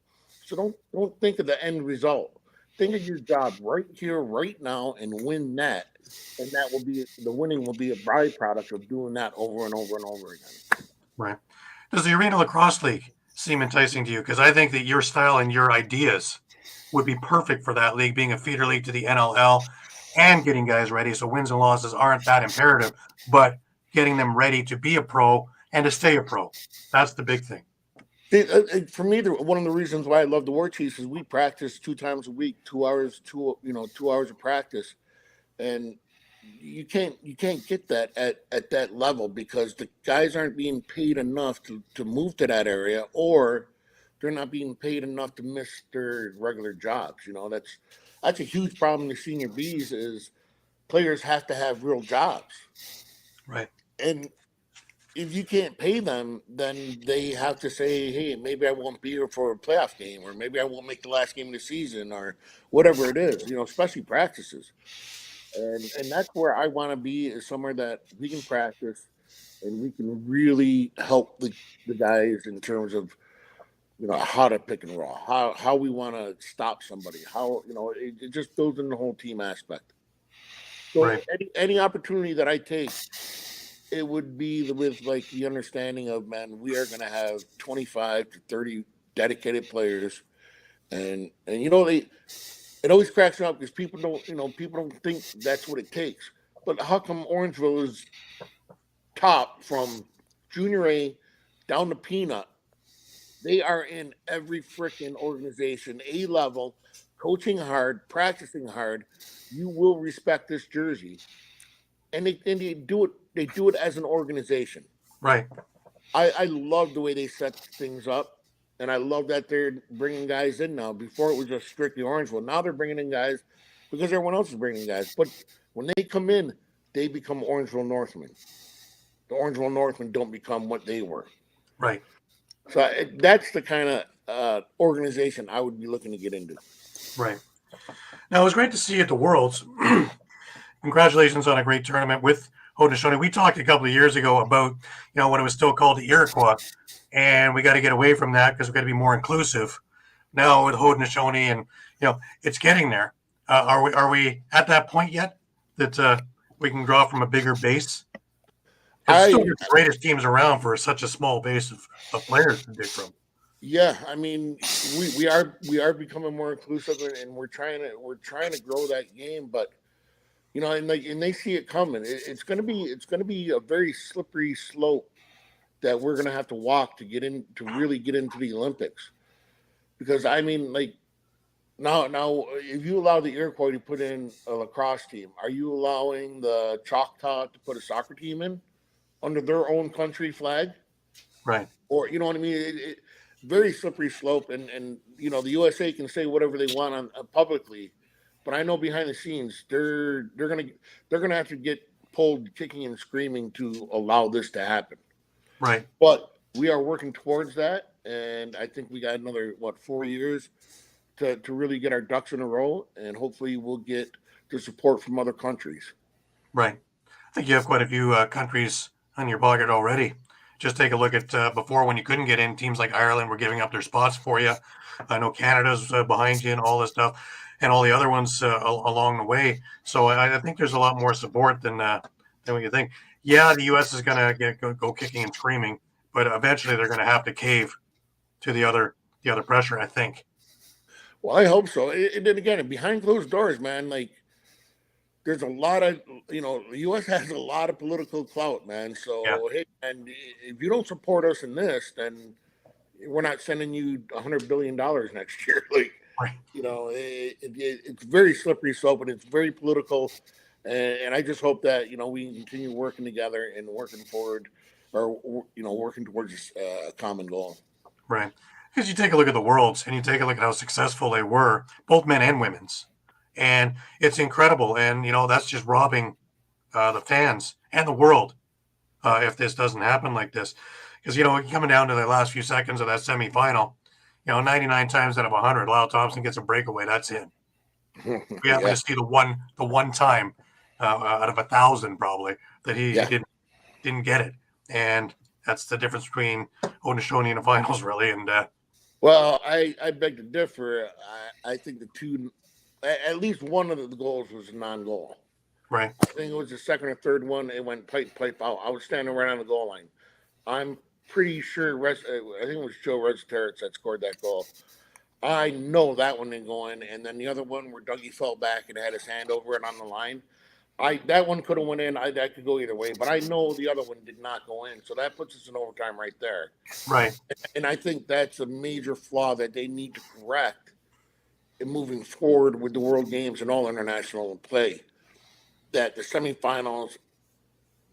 So don't think of the end result. Think of your job right here, right now, and win that. And the winning will be a byproduct of doing that over and over and over again. Right. Does the Arena Lacrosse League seem enticing to you? Because I think that your style and your ideas would be perfect for that league, being a feeder league to the NLL and getting guys ready. So wins and losses aren't that imperative, but getting them ready to be a pro and to stay a pro. That's the big thing. For me, one of the reasons why I love the War Chiefs is we practice 2 times a week, 2 hours, 2 hours of practice, and you can't get that at that level because the guys aren't being paid enough to move to that area, or they're not being paid enough to miss their regular jobs. That's a huge problem in the senior Bs is players have to have real jobs, Right. and if you can't pay them, then they have to say, hey, maybe I won't be here for a playoff game, or maybe I won't make the last game of the season, or whatever it is, especially practices. And that's where I want to be, is somewhere that we can practice and we can really help the guys in terms of, how to pick and roll, how we want to stop somebody, how, it just goes in the whole team aspect. So Right. any opportunity that I take, it would be with like the understanding of, man, we are going to have 25 to 30 dedicated players, and it always cracks me up because people don't think that's what it takes. But how come Orangeville is top from junior A down to peanut? They are in every freaking organization, A level, coaching hard, practicing hard. You will respect this jersey, and they do it. They do it as an organization. Right. I love the way they set things up, and I love that they're bringing guys in now. Before it was just strictly Orangeville. Now they're bringing in guys because everyone else is bringing in guys. But when they come in, they become Orangeville Northmen. The Orangeville Northmen don't become what they were. Right. So that's the kind of organization I would be looking to get into. Right. Now, it was great to see you at the Worlds. Congratulations on a great tournament with Haudenosaunee. We talked a couple of years ago about, when it was still called the Iroquois, and we got to get away from that because we got to be more inclusive. Now with Haudenosaunee, and it's getting there. Are we at that point yet that we can draw from a bigger base? It's still the greatest teams around for such a small base of players to pick from. Yeah, I mean, we are becoming more inclusive, and we're trying to grow that game, but and they see it coming. It's gonna be a very slippery slope that we're gonna have to walk to really get into the Olympics, because I mean, like now if you allow the Iroquois to put in a lacrosse team, are you allowing the Choctaw to put a soccer team in under their own country flag? Right. Or you know what I mean? Very slippery slope, and the USA can say whatever they want on publicly, but I know behind the scenes they're gonna have to get pulled kicking and screaming to allow this to happen. Right. But we are working towards that, and I think we got another 4 years to really get our ducks in a row, and hopefully we'll get the support from other countries. Right. I think you have quite a few countries on your pocket already. Just take a look at before, when you couldn't get in, teams like Ireland were giving up their spots for you. I know Canada's behind you and all this stuff, and all the other ones along the way. So I think there's a lot more support than what you think. Yeah, the U.S. is going to go kicking and screaming, but eventually they're going to have to cave to the other pressure, I think. Well, I hope so. And then again, behind closed doors, man, like there's a lot of, the U.S. has a lot of political clout, man. So, Yeah. hey, and if you don't support us in this, then we're not sending you $100 billion next year. Like, Right. It's very slippery slope, and it's very political. And I just hope that, we can continue working together and working forward, or, working towards a common goal. Right. Because you take a look at the Worlds and you take a look at how successful they were, both men and women's. And it's incredible. And, that's just robbing the fans and the world if this doesn't happen like this. Because, coming down to the last few seconds of that semifinal, 99 times out of 100, Lyle Thompson gets a breakaway. That's it. We happen to see the one time out of 1,000 probably that he didn't get it. And that's the difference between Haudenosaunee and the finals, really. And well, I beg to differ. I think at least one of the goals was a non-goal. Right. I think it was the second or third one. It went pipe out. I was standing right on the goal line. I'm pretty sure. I think it was Joe Resetarits that scored that goal. I know that one didn't go in, and then the other one where Dougie fell back and had his hand over it on the line. That one could have went in. I could go either way, but I know the other one did not go in, so that puts us in overtime right there. Right. And I think that's a major flaw that they need to correct in moving forward with the World Games and all international play. That the semifinals,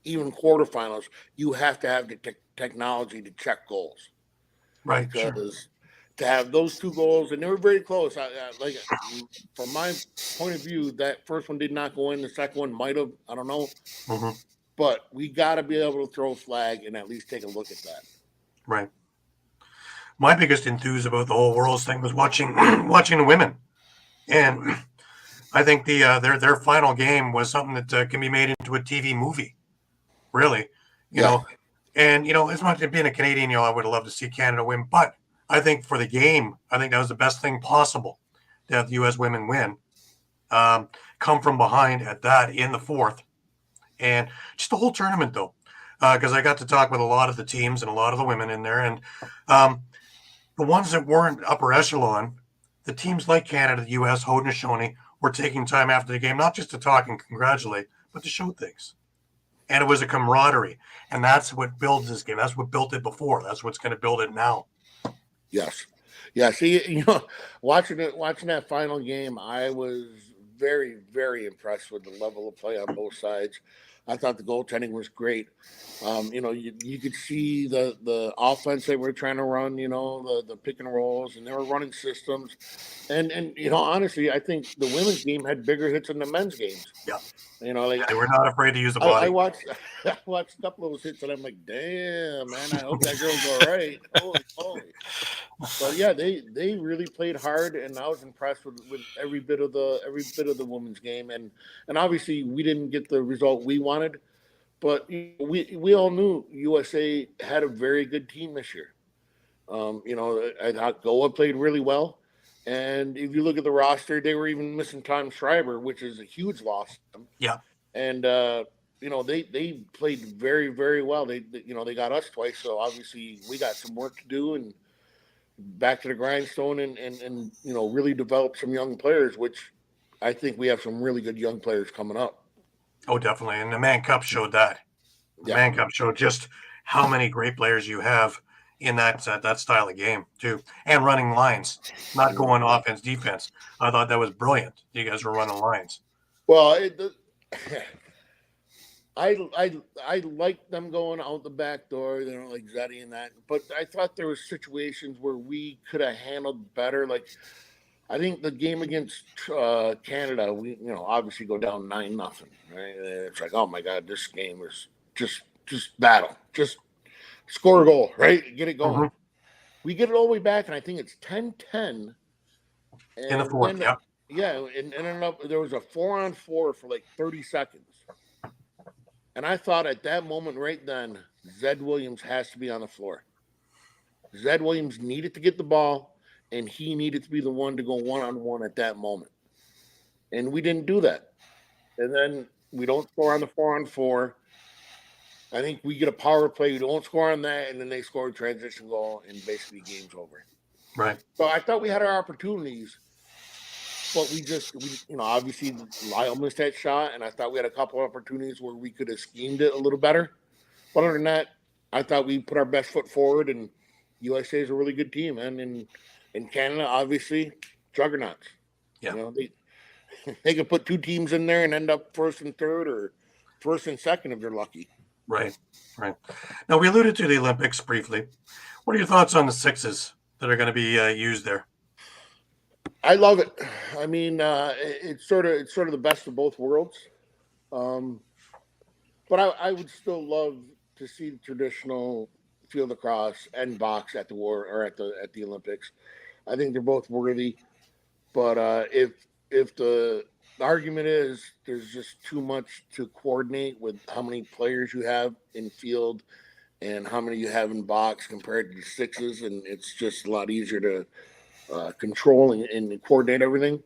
even quarterfinals, you have to have the technology to check goals. Right. Sure. Because to have those two goals, and they were very close. Like from my point of view, that first one did not go in. The second one might have. I don't know. Hmm. But we got to be able to throw a flag and at least take a look at that. Right. My biggest enthuse about the whole Worlds thing was watching watching the women, and I think their final game was something that can be made into a TV movie. Really, you know, and as much as being a Canadian, I would have loved to see Canada win, but I think for the game, I think that was the best thing possible to have the U.S. women win, come from behind at that in the fourth, and just the whole tournament though, because I got to talk with a lot of the teams and a lot of the women in there, and the ones that weren't upper echelon, the teams like Canada, the U.S., Haudenosaunee, were taking time after the game not just to talk and congratulate, but to show things. And it was a camaraderie, and that's what builds this game. That's what built it before. That's what's going to build it now. Yes, yeah. See, watching that final game, I was very, very impressed with the level of play on both sides. I thought the goaltending was great. You could see the offense they were trying to run. The pick and rolls, and they were running systems. And honestly, I think the women's game had bigger hits than the men's games. Yeah. They were not afraid to use the body. I watched a couple of those hits, and I'm like, damn, man, I hope that girl's all right. Holy. But yeah, they really played hard, and I was impressed with every bit of the women's game, and obviously we didn't get the result we wanted, but we all knew USA had a very good team this year. I thought Goa played really well, and if you look at the roster, they were even missing Tom Schreiber, which is a huge loss to them. Yeah, and they played very, very well. They got us twice, so obviously we got some work to do and back to the grindstone and really develop some young players, which I think we have some really good young players coming up. Oh, definitely. And the Man Cup showed that. The Man Cup showed just how many great players you have in that style of game too, and running lines, not going offense, defense. I thought that was brilliant. You guys were running lines. Well, I like them going out the back door, like Zeddy and that. But I thought there were situations where we could have handled better. Like, I think the game against Canada, we obviously go down 9-0. Right? And it's like, oh my God, this game is just battle, just score a goal, right? Get it going. Mm-hmm. We get it all the way back, and I think it's 10-10 in the fourth. Yeah. Yeah, and ended up there was a 4-on-4 for like 30 seconds. And I thought at that moment right then, Zed Williams has to be on the floor. Zed Williams needed to get the ball, and he needed to be the one to go one-on-one at that moment. And we didn't do that. And then we don't score on the 4-on-4. I think we get a power play. We don't score on that, and then they score a transition goal, and basically game's over. Right. So I thought we had our opportunities, but we obviously Lyle missed that shot, and I thought we had a couple of opportunities where we could have schemed it a little better. But other than that, I thought we put our best foot forward, and USA is a really good team, man. And in Canada, obviously, juggernauts. Yeah. They could put two teams in there and end up first and third or first and second if they're lucky. Right. Now, we alluded to the Olympics briefly. What are your thoughts on the sixes that are going to be used there? I love it. I mean, it's sort of the best of both worlds. But I would still love to see the traditional field lacrosse and box at the Olympics. I think they're both worthy. But if the argument is there's just too much to coordinate with how many players you have in field and how many you have in box compared to sixes, and it's just a lot easier to control and coordinate everything.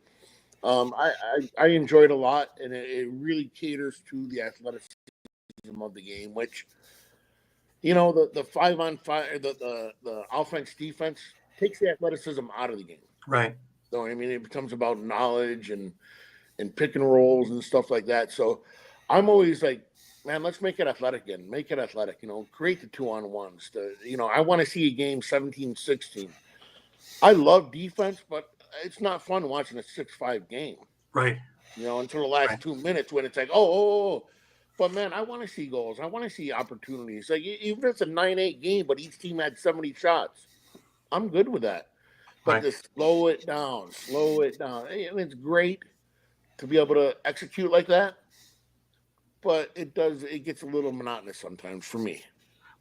I enjoyed a lot, and it really caters to the athleticism of the game, which, the 5-on-5, the offense defense takes the athleticism out of the game. Right. So, I mean, it becomes about knowledge and pick and rolls and stuff like that. So I'm always like, man, let's make it athletic again. Make it athletic, create the 2-on-1s. I want to see a game 17-16. I love defense, but it's not fun watching a 6-5 game, Right. until the last Right. 2 minutes when it's like, oh. But, man, I want to see goals. I want to see opportunities. Like, even if it's a 9-8 game, but each team had 70 shots, I'm good with that. But Right. to slow it down. And it's great to be able to execute like that, but it gets a little monotonous sometimes for me.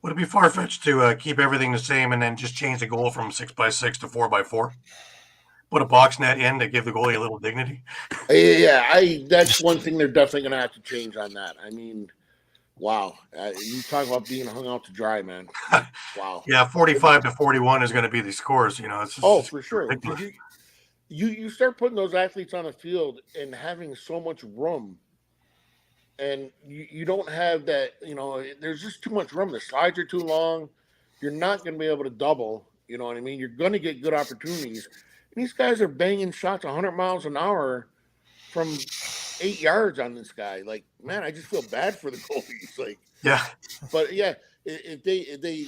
Would it be far-fetched to keep everything the same and then just change the goal from 6x6 to 4x4? Put a box net in to give the goalie a little dignity. Yeah, that's one thing they're definitely going to have to change on that. I mean, wow. You talk about being hung out to dry, man. Wow. Yeah, 45 to 41 is going to be the scores. It's just, For sure. ridiculous. You start putting those athletes on the field and having so much room, and you don't have that, there's just too much room. The slides are too long. You're not going to be able to double, you know what I mean? You're going to get good opportunities. And these guys are banging shots 100 miles an hour from 8 yards on this guy. Like, man, I just feel bad for the goalies. Like, Yeah. But yeah, if they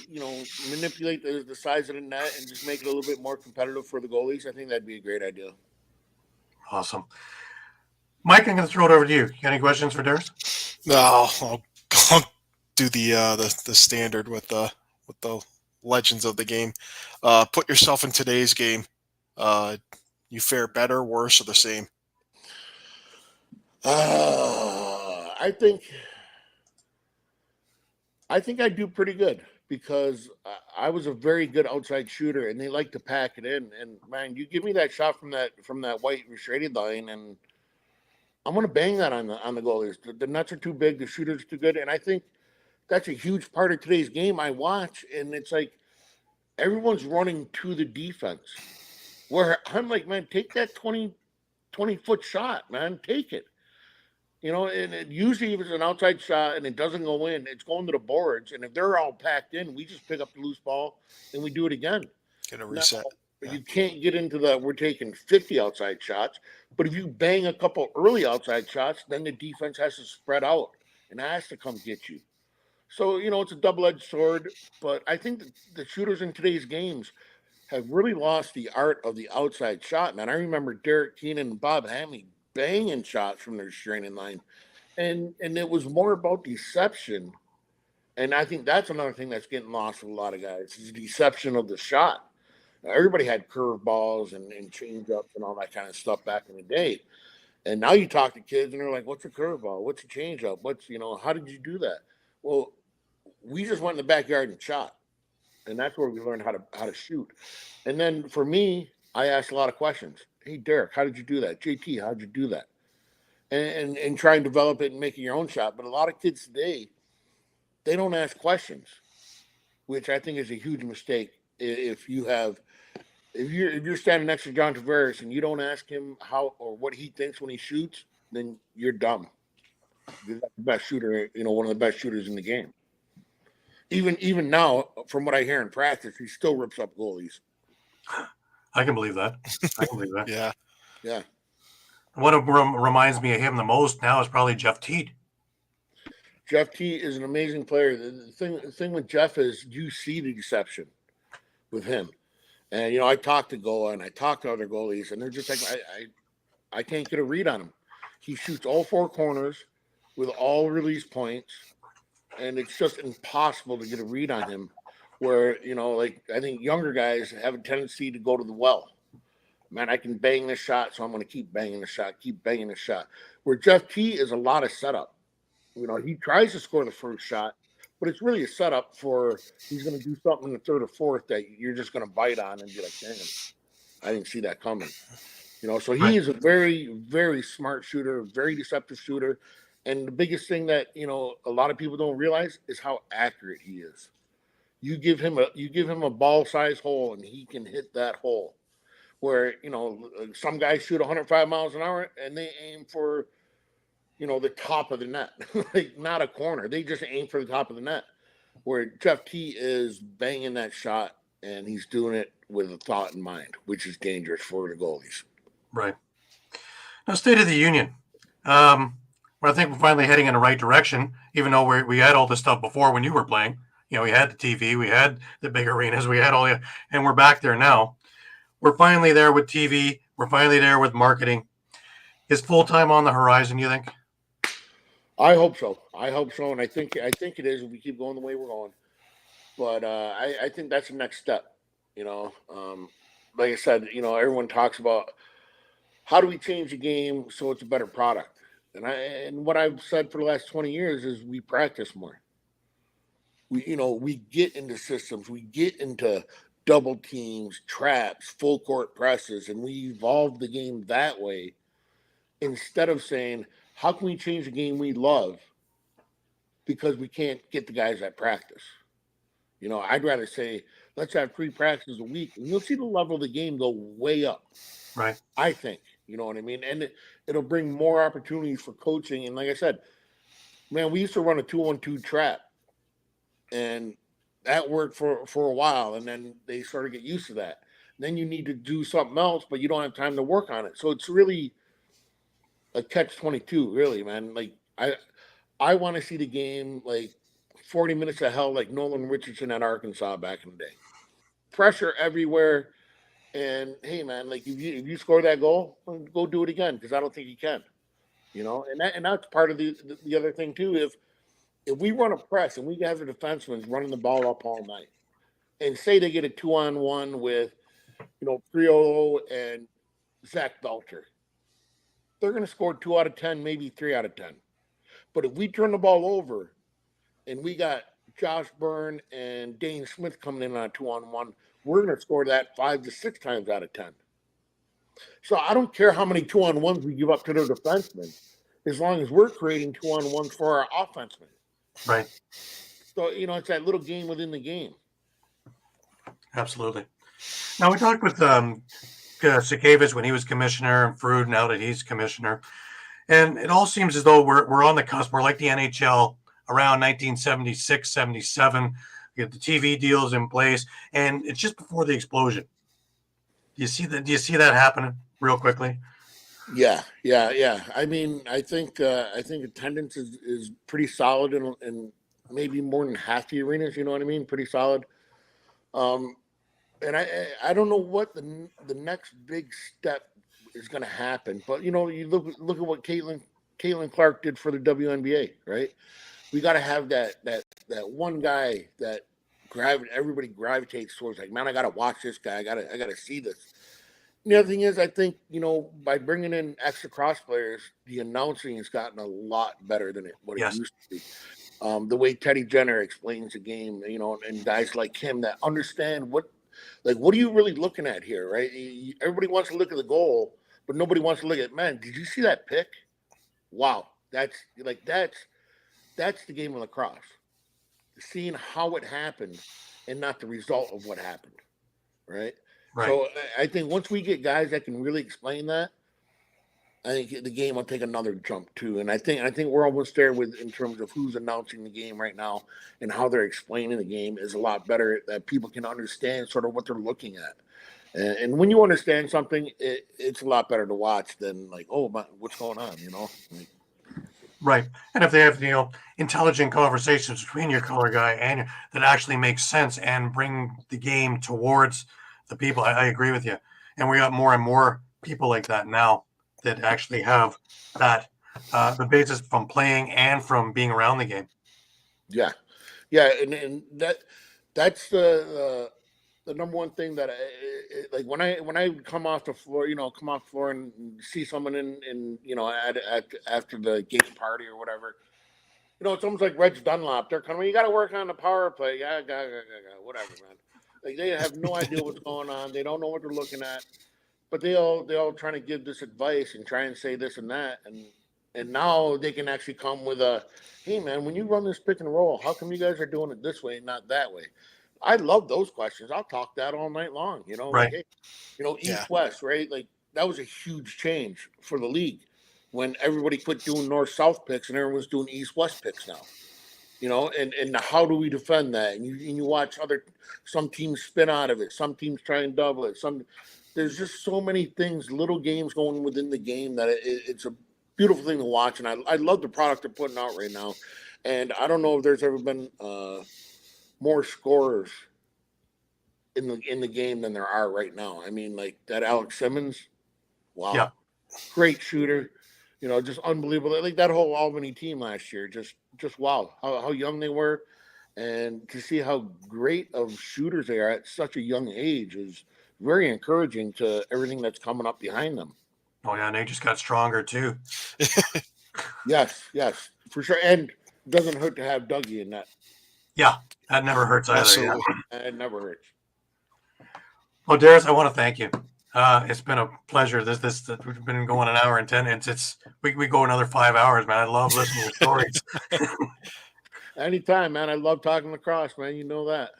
manipulate the size of the net and just make it a little bit more competitive for the goalies, I think that'd be a great idea. Awesome. Mike, I'm going to throw it over to you. Got any questions for Darris? No, I'll do the standard with the legends of the game. Put yourself in today's game. You fare better, worse, or the same? I think I do pretty good because I was a very good outside shooter, and they like to pack it in. And man, you give me that shot from that white restraited line, and I'm gonna bang that on the goalies. The nuts are too big, the shooter's too good, and I think that's a huge part of today's game. I watch, and it's like everyone's running to the defense. Where I'm like, man, take that 20-foot shot, man, take it. And usually if it's an outside shot and it doesn't go in, it's going to the boards. And if they're all packed in, we just pick up the loose ball and we do it again. Get a reset. Now, you can't get into we're taking 50 outside shots. But if you bang a couple early outside shots, then the defense has to spread out and has to come get you. So, it's a double-edged sword. But I think the shooters in today's games have really lost the art of the outside shot, man. I remember Derek Keenan and Bob Hamley banging shots from their restraining line. And it was more about deception. And I think that's another thing that's getting lost with a lot of guys is the deception of the shot. Now, everybody had curveballs and change-ups and all that kind of stuff back in the day. And now you talk to kids and they're like, what's a curveball? What's a change-up? How did you do that? Well, we just went in the backyard and shot. And that's where we learned how to shoot. And then for me, I asked a lot of questions. Hey, Derek, how did you do that? JT, how did you do that? And try and develop it and make it your own shot. But a lot of kids today, they don't ask questions, which I think is a huge mistake. If you're standing next to John Tavares and you don't ask him how or what he thinks when he shoots, then you're dumb. You're the best shooter, one of the best shooters in the game. Even now, from what I hear in practice, he still rips up goalies. I can believe that. Yeah. What reminds me of him the most now is probably Jeff Teed. Jeff T is an amazing player. The thing with Jeff is you see the deception with him. And, I talked to Goa and I talked to other goalies, and they're just like, I can't get a read on him. He shoots all four corners with all release points, and it's just impossible to get a read on him. Where, I think younger guys have a tendency to go to the well. Man, I can bang this shot, so I'm going to keep banging the shot. Where Jeff T is a lot of setup. He tries to score the first shot, but it's really a setup for he's going to do something in the third or fourth that you're just going to bite on and be like, damn, I didn't see that coming. So he is a very, very smart shooter, very deceptive shooter. And the biggest thing that, a lot of people don't realize is how accurate he is. You give him a ball size hole and he can hit that hole. Where, some guys shoot 105 miles an hour and they aim for, the top of the net, like not a corner. They just aim for the top of the net. Where Jeff T is banging that shot and he's doing it with a thought in mind, which is dangerous for the goalies. Right. Now, State of the Union. We're But I think we're finally heading in the right direction, even though we had all this stuff before when you were playing. We had the TV, we had the big arenas, we had all the, and we're back there now. We're finally there with TV. We're finally there with marketing. Is full-time on the horizon, you think? I hope so. And I think it is if we keep going the way we're going. But I think that's the next step. Like I said, everyone talks about how do we change the game so it's a better product. And what I've said for the last 20 years is we practice more. We get into systems, we get into double teams, traps, full court presses, and we evolve the game that way instead of saying, how can we change the game we love because we can't get the guys at practice? I'd rather say, let's have 3 practices a week, and you'll see the level of the game go way up. Right. I think, you know what I mean? And it'll bring more opportunities for coaching. And like I said, man, we used to run a 2-on-2 trap, and that worked for a while, and then they started to get used to that. Then you need to do something else, but you don't have time to work on it. So it's really a catch-22, really, man. Like, I want to see the game like 40 minutes of hell, like Nolan Richardson at Arkansas back in the day. Pressure everywhere, and hey, man, like if you score that goal, go do it again, because I don't think you can. And that's part of the other thing too. If we run a press and we have the defensemen running the ball up all night, and say they get a 2-on-1 with, Priolo and Zach Belcher, they're going to score 2 out of 10, maybe 3 out of 10. But if we turn the ball over and we got Josh Byrne and Dane Smith coming in on a 2-on-1, we're going to score that 5 to 6 times out of 10. So I don't care how many 2-on-1s we give up to their defensemen, as long as we're creating 2-on-1s for our offensemen. Right. So, it's that little game within the game. Absolutely. Now, we talked with Sikavich when he was commissioner, and Frood now that he's commissioner. And it all seems as though we're on the cusp. We're like the NHL around 1976, 77. We get the TV deals in place, and it's just before the explosion. Do you see that happening real quickly? Yeah. I mean, I think attendance is pretty solid in maybe more than half the arenas. You know what I mean? Pretty solid. And I don't know what the next big step is going to happen, but you look at what Caitlin Clark did for the WNBA, right? We got to have that one guy that everybody gravitates towards. Like, man, I got to watch this guy. I got to see this. And the other thing is, I think by bringing in extra cross players, the announcing has gotten a lot better than what it used to be. The way Teddy Jenner explains the game, and guys like him that understand what are you really looking at here, right? Everybody wants to look at the goal, but nobody wants to look at, man, did you see that pick? Wow. That's the game of lacrosse. Seeing how it happened and not the result of what happened, right? Right. So I think once we get guys that can really explain that, I think the game will take another jump too. And I think we're almost there in terms of who's announcing the game right now and how they're explaining the game is a lot better, that people can understand sort of what they're looking at. And when you understand something, it's a lot better to watch than like, oh, what's going on, Right. And if they have, intelligent conversations between your color guy and that actually makes sense and bring the game towards the people, I agree with you. And we got more and more people like that now that actually have that the basis from playing and from being around the game. Yeah, and that's the number one thing that like when I come off the floor, and see someone in after the game party or whatever, it's almost like Reg Dunlop. They're coming, you got to work on the power play, whatever, man. Like, they have no idea what's going on. They don't know what they're looking at. But they all trying to give this advice and try and say this and that, and now they can actually come with a, hey man, when you run this pick and roll, how come you guys are doing it this way and not that way? I love those questions. I'll talk that all night long. Right. Like, hey, East West, right? Like, that was a huge change for the league when everybody quit doing North South picks and everyone's doing East West picks now. And how do we defend that? And you watch some teams spin out of it, some teams try and double it, there's just so many things, little games going within the game that beautiful thing to watch, and I love the product they're putting out right now. And I don't know if there's ever been more scorers in the game than there are right now. I mean, like that Alex Simmons, wow, Yeah. great shooter, just unbelievable. Like that whole Albany team last year, just wow, how young they were, and to see how great of shooters they are at such a young age is very encouraging to everything that's coming up behind them. Oh yeah, and they just got stronger too. Yes, for sure, and doesn't hurt to have Dougie in that. Yeah, that never hurts either. Absolutely. Yeah. It never hurts. Well, Darris, I want to thank you. It's been a pleasure. We've been going an hour and 10. We go another 5 hours, man. I love listening to stories. Anytime, man. I love talking lacrosse, man. You know that.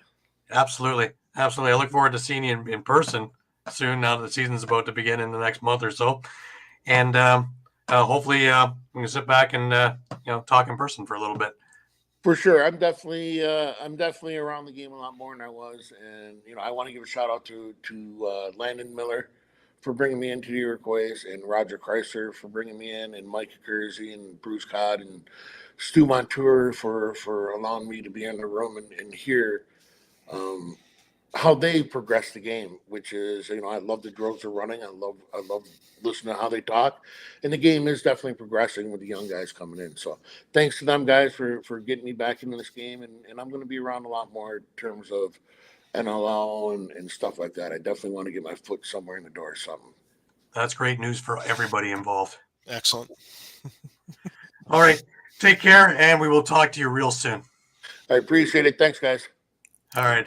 Absolutely. I look forward to seeing you in person soon. Now that the season's about to begin in the next month or so, and hopefully we can sit back and talk in person for a little bit. For sure. I'm definitely around the game a lot more than I was. And, I want to give a shout out to Landon Miller for bringing me into the Iroquois, and Roger Chrysler for bringing me in, and Mike Kersey and Bruce Codd and Stu Montour for allowing me to be in the room and hear how they progress the game, which is, I love the drills they're running. I love listening to how they talk, and the game is definitely progressing with the young guys coming in. So thanks to them guys for getting me back into this game. And I'm going to be around a lot more in terms of NLL and stuff like that. I definitely want to get my foot somewhere in the door or something. That's great news for everybody involved. Excellent. All right. Take care, and we will talk to you real soon. I appreciate it. Thanks, guys. All right.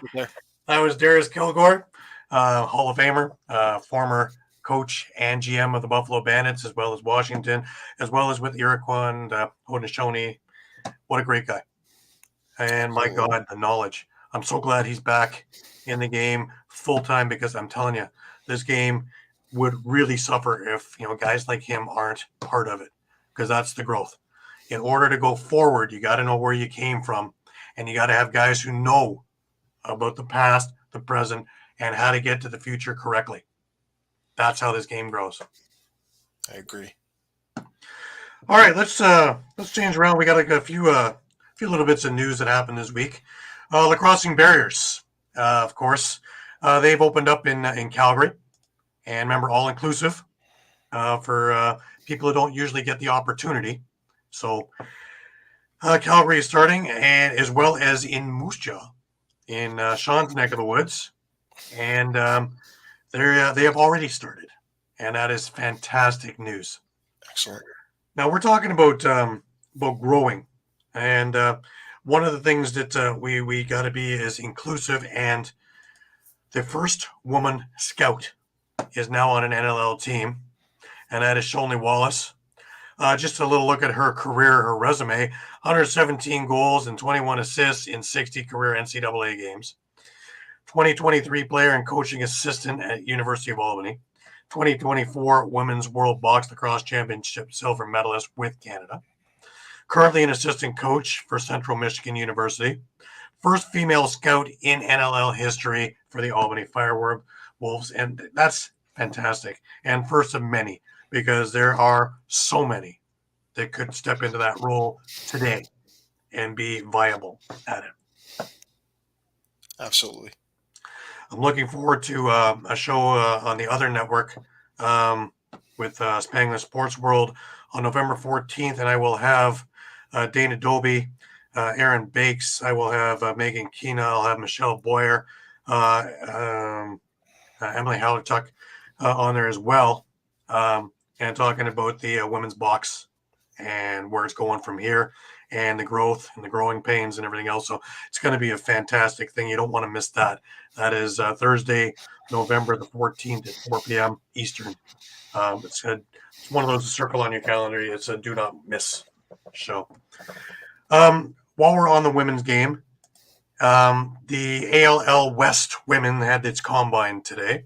That was Darris Kilgour, Hall of Famer, former coach and GM of the Buffalo Bandits, as well as Washington, as well as with Iroquois and Haudenosaunee. What a great guy. And my God, the knowledge. I'm so glad he's back in the game full time, because I'm telling you, this game would really suffer if, guys like him aren't part of it, because that's the growth. In order to go forward, you got to know where you came from, and you got to have guys who know about the past, the present, and how to get to the future correctly. That's how this game grows. I agree. All right, let's change around. We got like a few little bits of news that happened this week. Lacrossing barriers, of course, they've opened up in Calgary, and remember, all inclusive for people who don't usually get the opportunity. So Calgary is starting, and as well as in Moose Jaw, in Shawn's neck of the woods, and they have already started, and that is fantastic news. Excellent. Now we're talking about growing, and one of the things that we got to be is inclusive, and the first woman scout is now on an NLL team, and that is Shawn Wallace. Just a little look at her career, her resume: 117 goals and 21 assists in 60 career NCAA games. 2023 player and coaching assistant at University of Albany. 2024 Women's World Box Lacrosse Championship silver medalist with Canada. Currently an assistant coach for Central Michigan University. First female scout in NLL history for the Albany Firewolves, and that's fantastic. And first of many, because there are so many that could step into that role today and be viable at it. Absolutely. I'm looking forward to a show on the other network with Spanning the Sports World on November 14th, and I will have Dana Doby, Aaron Bakes, I will have Megan Keena, I'll have Michelle Boyer, Emily Hallertuck on there as well, and talking about the women's box and where it's going from here, and the growth and the growing pains and everything else. So it's going to be a fantastic thing. You don't want to miss that. That is Thursday, November the 14th at 4 p.m. Eastern. It's one of those to circle on your calendar. It's a do not miss show. While we're on the women's game, the ALL West women had its combine today.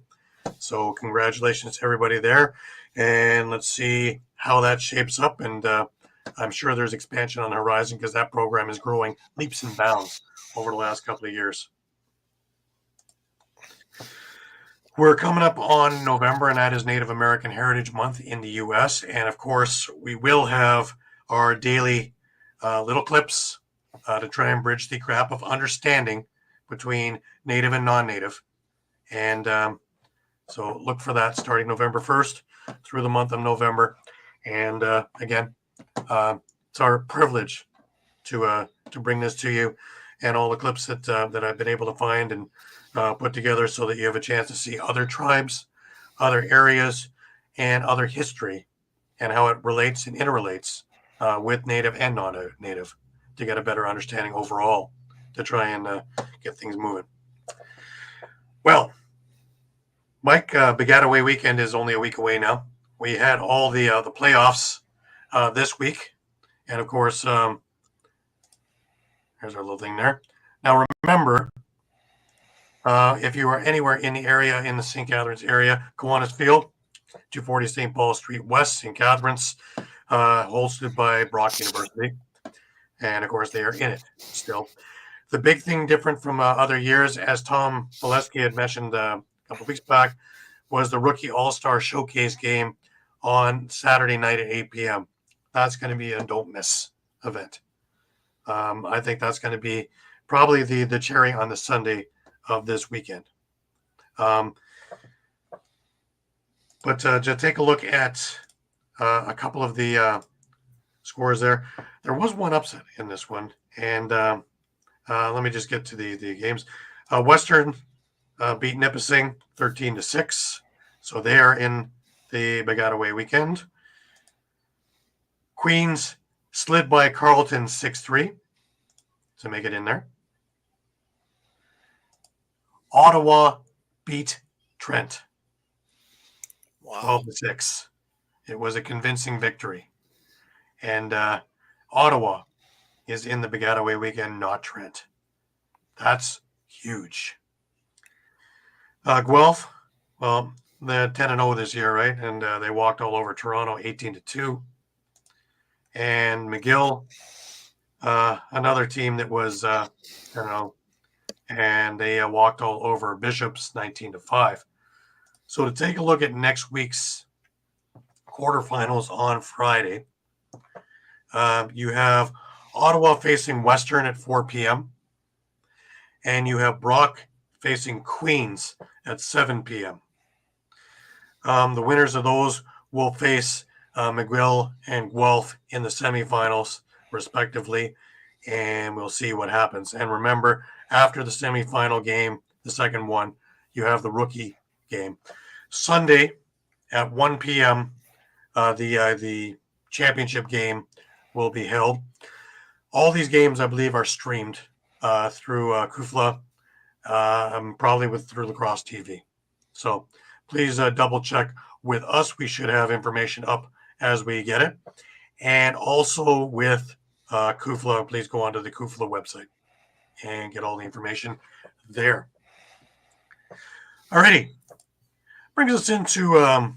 So congratulations to everybody there. And let's see how that shapes up. And I'm sure there's expansion on the horizon, because that program is growing leaps and bounds over the last couple of years. We're coming up on November, and that is Native American Heritage Month in the U.S. And of course, we will have our daily little clips to try and bridge the gap of understanding between Native and non-Native. And so look for that starting November 1st through the month of November. And again, it's our privilege to bring this to you, and all the clips that I've been able to find and put together so that you have a chance to see other tribes, other areas, and other history, and how it relates and interrelates with Native and non-Native to get a better understanding overall to try and get things moving. Well, Mike, Begataway weekend is only a week away now. We had all the playoffs this week, and of course, here's our little thing there. Now, remember, if you are anywhere in the area, in the St. Catharines area, Kiwanis Field, 240 St. Paul Street West, St. Catharines, hosted by Brock University. And, of course, they are in it still. The big thing different from other years, as Tom Bolesky had mentioned a couple of weeks back, was the Rookie All-Star Showcase game on Saturday night at 8 p.m. That's going to be a don't-miss event. I think that's going to be probably the cherry on the Sunday of this weekend. But to take a look at a couple of the scores there, there was one upset in this one. And let me just get to the games. Western beat Nipissing 13-6. So they are in the Begataway weekend. Queens slid by Carleton 6-3 to make it in there. Ottawa beat Trent 12-6. It was a convincing victory. And Ottawa is in the Begataway weekend, not Trent. That's huge. Guelph, well, they're 10-0 this year, right? And they walked all over Toronto 18-2. And McGill, another team that was, and they walked all over Bishops 19-5. So to take a look at next week's quarterfinals on Friday, you have Ottawa facing Western at 4 p.m. and you have Brock facing Queens at 7 p.m. The winners of those will face McGill and Guelph in the semifinals, respectively, and we'll see what happens. And remember, after the semifinal game, the second one, you have the rookie game. Sunday at 1 p.m., the championship game will be held. All these games, I believe, are streamed through CUFLA, probably through Lacrosse TV. So please double check with us. We should have information up as we get it. And also with CUFLA, please go onto the CUFLA website and get all the information there. Alrighty. Brings us into a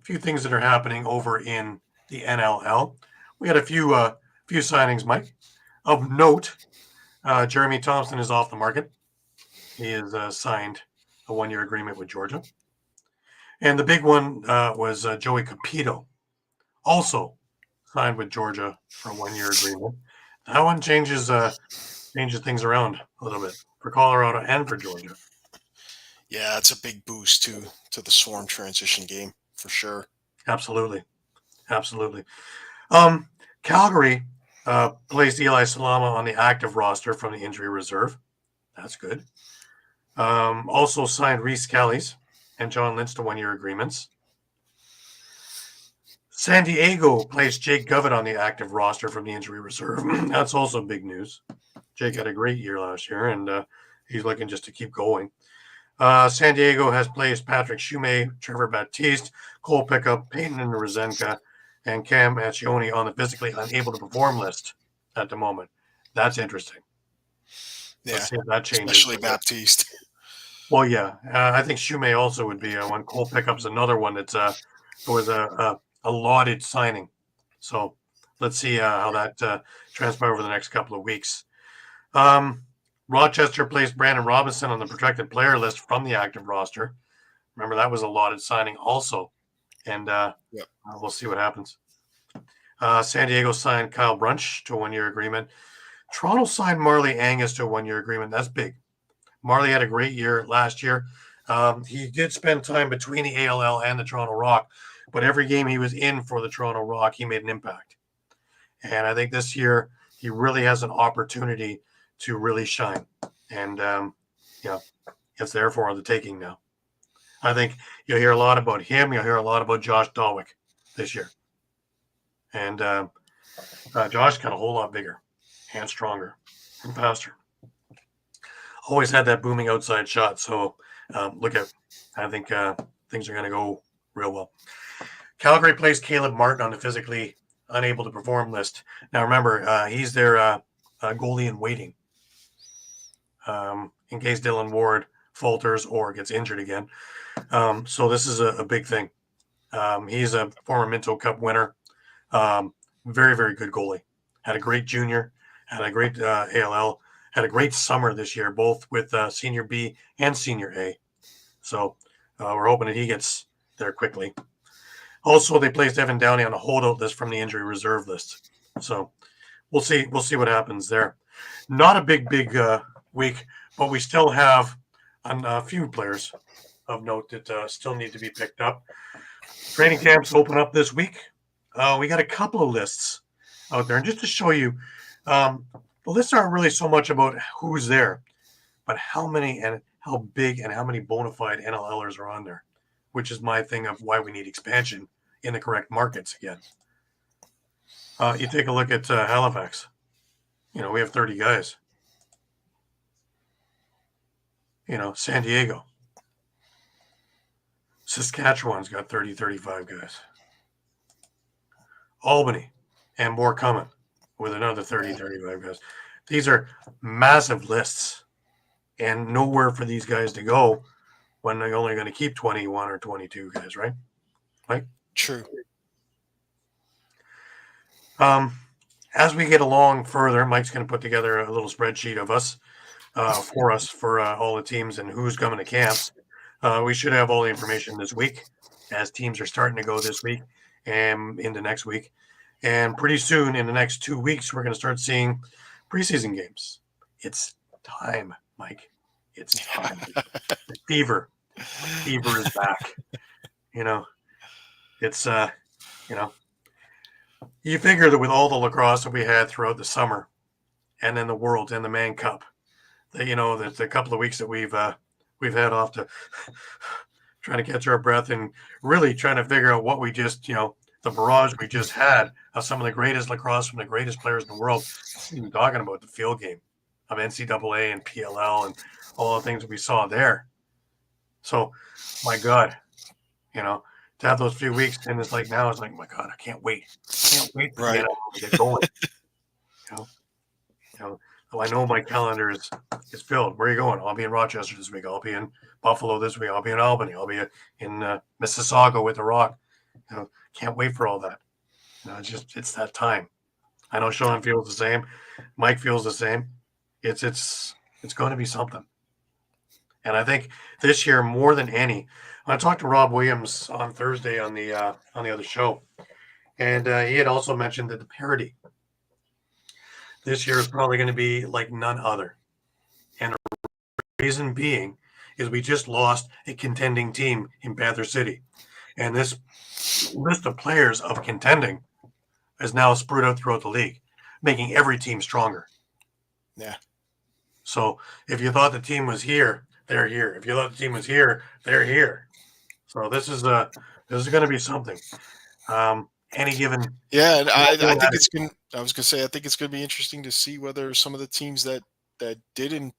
few things that are happening over in the NLL. We had a few signings, Mike. Of note, Jeremy Thompson is off the market. He has signed a one-year agreement with Georgia. And the big one was Joey Capito, also signed with Georgia for a one-year agreement. That one changes things around a little bit for Colorado and for Georgia. Yeah, it's a big boost to the Swarm transition game for sure. Absolutely. Calgary placed Eli Salama on the active roster from the injury reserve. That's good. Also signed Reese Kelly's and John Lynch to one-year agreements. San Diego placed Jake Govett on the active roster from the injury reserve. That's also big news. Jake had a great year last year, and he's looking just to keep going. San Diego has placed Patrick Shumay, Trevor Baptiste, Cole Pickup, Peyton and Rosenka, and Cam Accioni on the physically unable to perform list at the moment. That's interesting. Yeah, let's see if that changes. Especially Baptiste. Well, yeah, I think Shumay also would be one. Cole Pickup's another one that's was a lauded signing. So let's see how that transpires over the next couple of weeks. Rochester placed Brandon Robinson on the protected player list from the active roster. Remember, that was a lauded signing also. And Yep. we'll see what happens. San Diego signed Kyle Brunch to a 1-year agreement. Toronto signed Marley Angus to a 1-year agreement. That's big. Marley had a great year last year. He did spend time between the ALL and the Toronto Rock, but every game he was in for the Toronto Rock, he made an impact. And I think this year he really has an opportunity to really shine. And, it's there for the taking now. I think you'll hear a lot about him. You'll hear a lot about Josh Dawick this year. And Josh got a whole lot bigger and stronger and faster. Always had that booming outside shot. So I think things are going to go real well. Calgary placed Caleb Martin on the physically unable to perform list. Now, remember, he's their goalie in waiting in case Dylan Ward falters or gets injured again. So this is a big thing. He's a former Minto Cup winner. Very, very good goalie. Had a great junior, had a great ALL, had a great summer this year, both with Senior B and Senior A. So we're hoping that he gets there quickly. Also, they placed Evan Downey on a holdout list from the injury reserve list. So we'll see what happens there. Not a big week, but we still have a few players of note that still need to be picked up. Training camps open up this week. We got a couple of lists out there. And just to show you, the lists aren't really so much about who's there, but how many and how big and how many bona fide NLLers are on there, which is my thing of why we need expansion in the correct markets again. You take a look at Halifax. We have 30 guys. San Diego. Saskatchewan's got 30, 35 guys. Albany and more coming with another 30, 35 guys. These are massive lists and nowhere for these guys to go when they're only going to keep 21 or 22 guys, right? Right? True. As we get along further, Mike's going to put together a little spreadsheet of us for all the teams and who's coming to camps. We should have all the information this week as teams are starting to go this week and into next week. And pretty soon in the next 2 weeks, we're going to start seeing preseason games. It's time, Mike. It's time. The fever is back. It's, you figure that with all the lacrosse that we had throughout the summer and then the World and the Man Cup, that the couple of weeks that we've had off to trying to catch our breath and really trying to figure out what we just, the barrage we just had of some of the greatest lacrosse from the greatest players in the world. Even talking about the field game of NCAA and PLL and all the things that we saw there. So, my God, to have those few weeks and it's like now it's like, my God, I can't wait. For Right. to get going. I know my calendar is filled. Where are you going? I'll be in Rochester this week. I'll be in Buffalo this week. I'll be in Albany. I'll be in Mississauga with the Rock. Can't wait for all that. It's that time. I know Shawn feels the same. Mike feels the same. It's going to be something. And I think this year more than any, I talked to Rob Williams on Thursday on the other show, and he had also mentioned that the parity this year is probably going to be like none other. And the reason being is we just lost a contending team in Panther City. And this list of players of contending is now spread out throughout the league, making every team stronger. Yeah. So if you thought the team was here, they're here. If you thought the team was here, they're here. So this is going to be something. Any given. Yeah, and I think it's going. I was going to say I think it's going to be interesting to see whether some of the teams that didn't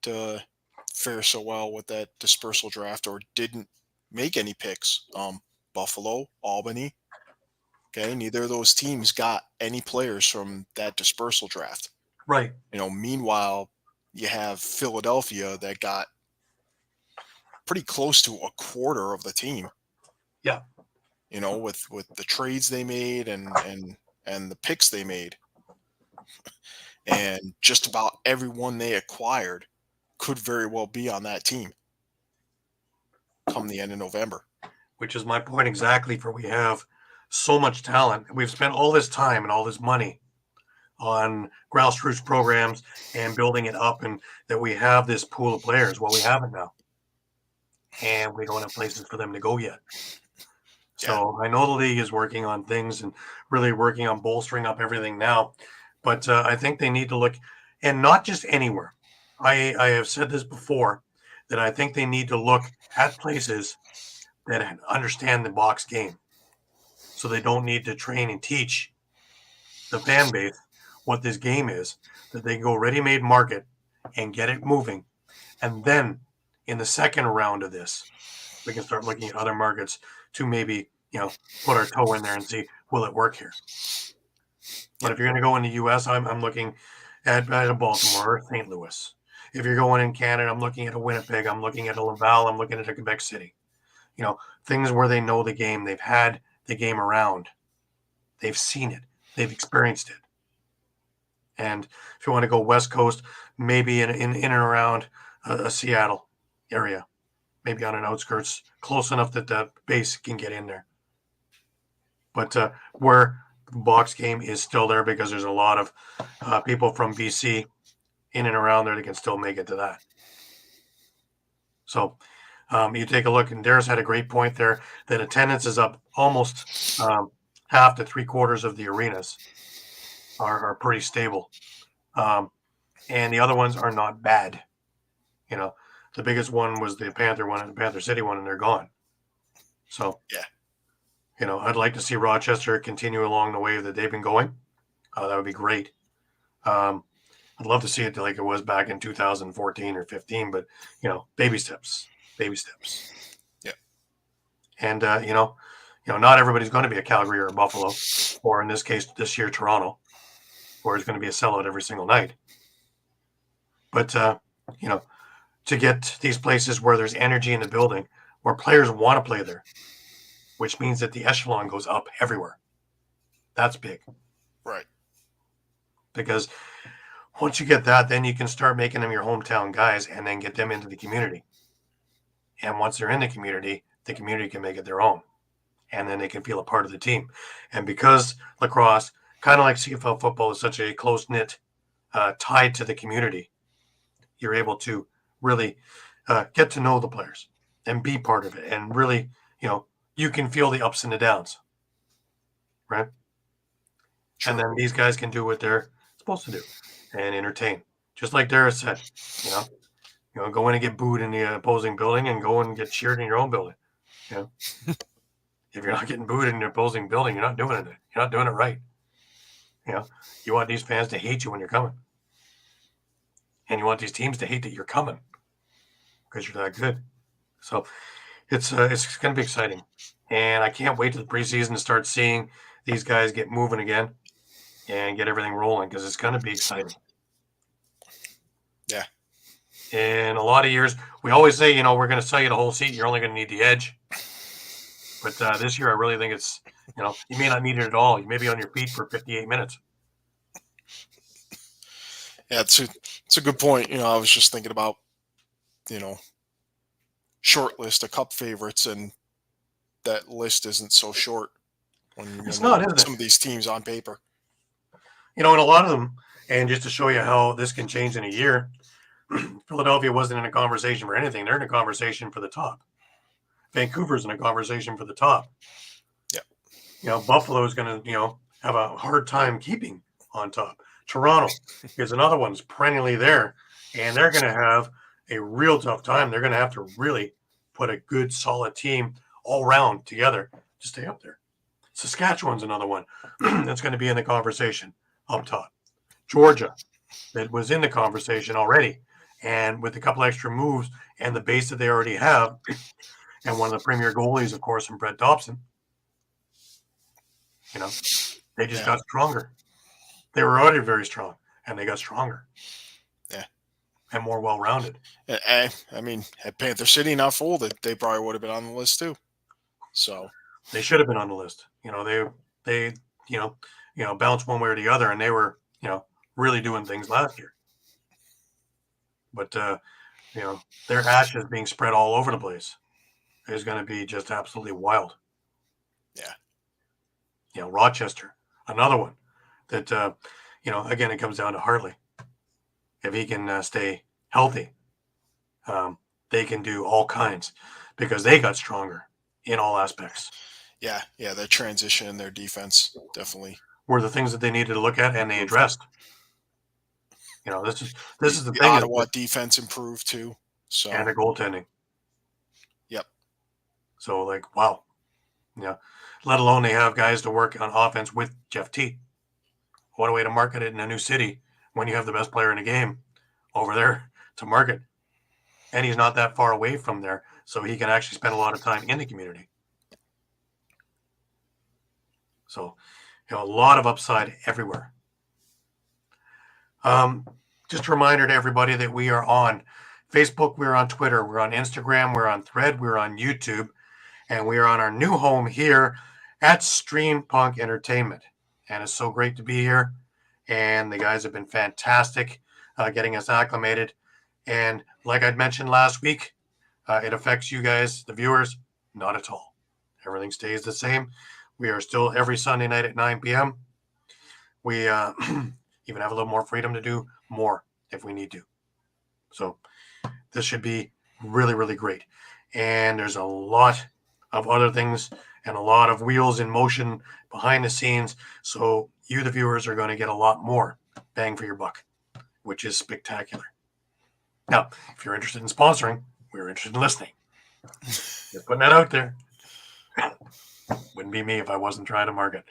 fare so well with that dispersal draft or didn't make any picks, Buffalo, Albany. Okay, neither of those teams got any players from that dispersal draft. Right. Meanwhile, you have Philadelphia that got pretty close to a quarter of the team. Yeah. With the trades they made and the picks they made, and just about everyone they acquired could very well be on that team come the end of November. Which is my point exactly. For we have so much talent. We've spent all this time and all this money on grassroots programs and building it up, and that we have this pool of players. Well, we haven't now, and we don't have places for them to go yet. So I know the league is working on things and really working on bolstering up everything now, but I think they need to look, and not just anywhere. I have said this before, that I think they need to look at places that understand the box game, so they don't need to train and teach the fan base what this game is, that they go ready-made market and get it moving. And then in the second round of this, we can start looking at other markets to maybe, put our toe in there and see, will it work here? But if you're going to go in the U.S., I'm looking at a Baltimore or St. Louis. If you're going in Canada, I'm looking at a Winnipeg. I'm looking at a Laval. I'm looking at a Quebec City. Things where they know the game. They've had the game around. They've seen it. They've experienced it. And if you want to go West Coast, maybe in and around a Seattle area, maybe on an outskirts, close enough that the base can get in there. But where the box game is still there, because there's a lot of people from BC in and around there that can still make it to that. So you take a look, and Darris had a great point there, that attendance is up almost half to 3/4 of the arenas are pretty stable. And the other ones are not bad. The biggest one was the Panther one and the Panther City one, and they're gone. So, I'd like to see Rochester continue along the way that they've been going. That would be great. I'd love to see it like it was back in 2014 or 15, but, baby steps. Yeah. And, not everybody's going to be a Calgary or a Buffalo, or in this case, this year, Toronto, where it's going to be a sellout every single night. But, to get these places where there's energy in the building, where players want to play there, which means that the echelon goes up everywhere. That's big. Right. Because once you get that, then you can start making them your hometown guys and then get them into the community. And once they're in the community can make it their own. And then they can feel a part of the team. And because lacrosse, kind of like CFL football, is such a close-knit, tied to the community, you're able to really get to know the players and be part of it. And really, you can feel the ups and the downs, right? Sure. And then these guys can do what they're supposed to do and entertain. Just like Darris said, go in and get booed in the opposing building and go and get cheered in your own building. If you're not getting booed in the opposing building, you're not doing it. You're not doing it right. You want these fans to hate you when you're coming. And you want these teams to hate that you're coming because you're that good. So it's going to be exciting. And I can't wait to the preseason to start seeing these guys get moving again and get everything rolling, because it's going to be exciting. Yeah. In a lot of years, we always say, we're going to sell you the whole seat. You're only going to need the edge. But this year, I really think it's, you may not need it at all. You may be on your feet for 58 minutes. Yeah, it's a good point. I was just thinking about, short list of cup favorites, and that list isn't so short when it's not, is it? Some of these teams on paper. And a lot of them, and just to show you how this can change in a year, Philadelphia wasn't in a conversation for anything. They're in a conversation for the top. Vancouver's in a conversation for the top. Yeah. Buffalo is going to, have a hard time keeping on top. Toronto is another one's perennially there, and they're going to have a real tough time. They're going to have to really put a good, solid team all around together to stay up there. Saskatchewan's another one that's going to be in the conversation up top. Georgia, that was in the conversation already, and with a couple extra moves and the base that they already have, and one of the premier goalies, of course, from Brett Dobson, they just got stronger. They were already very strong, and they got stronger. Yeah. And more well-rounded. I mean, had Panther City not folded, they probably would have been on the list too. So they should have been on the list. They bounced one way or the other, and they were, really doing things last year. But their ashes being spread all over the place is going to be just absolutely wild. Yeah. Rochester, another one that, again, it comes down to Hartley. If he can stay healthy, they can do all kinds because they got stronger in all aspects. Yeah. Their transition, their defense definitely Were the things that they needed to look at, and they addressed. This is the the thing. Ottawa defense improved too. So and the goaltending. Yep. So wow. Yeah. Let alone they have guys to work on offense with Jeff T. What a way to market it in a new city when you have the best player in the game over there to market. And he's not that far away from there, so he can actually spend a lot of time in the community. So, a lot of upside everywhere. Just a reminder to everybody that we are on Facebook, we're on Twitter, we're on Instagram, we're on Thread, we're on YouTube, and we are on our new home here at Stream Punk Entertainment. And it's so great to be here. And the guys have been fantastic getting us acclimated. And like I'd mentioned last week, it affects you guys, the viewers, not at all. Everything stays the same. We are still every Sunday night at 9 p.m. We even have a little more freedom to do more if we need to. So this should be really, really great. And there's a lot of other things and a lot of wheels in motion behind the scenes. So you, the viewers, are going to get a lot more bang for your buck, which is spectacular. Now, if you're interested in sponsoring, we're interested in listening. Just putting that out there. Wouldn't be me if I wasn't trying to market.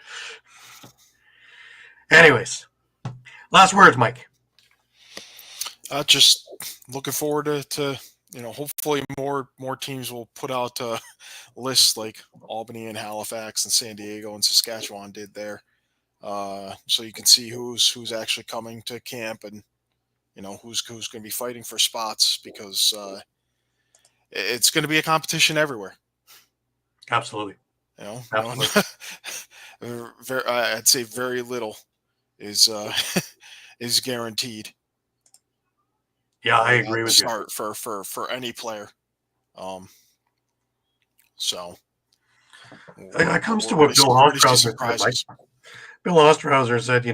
Anyways, last words, Mike. Just looking forward to hopefully more teams will put out lists like Albany and Halifax and San Diego and Saskatchewan did there, so you can see who's actually coming to camp and who's going to be fighting for spots, because it's going to be a competition everywhere. Absolutely. Absolutely. I'd say very little is is guaranteed. Yeah, I agree with you. For any player. So it comes to what Bill Osterhauser said. Bill Osterhauser said,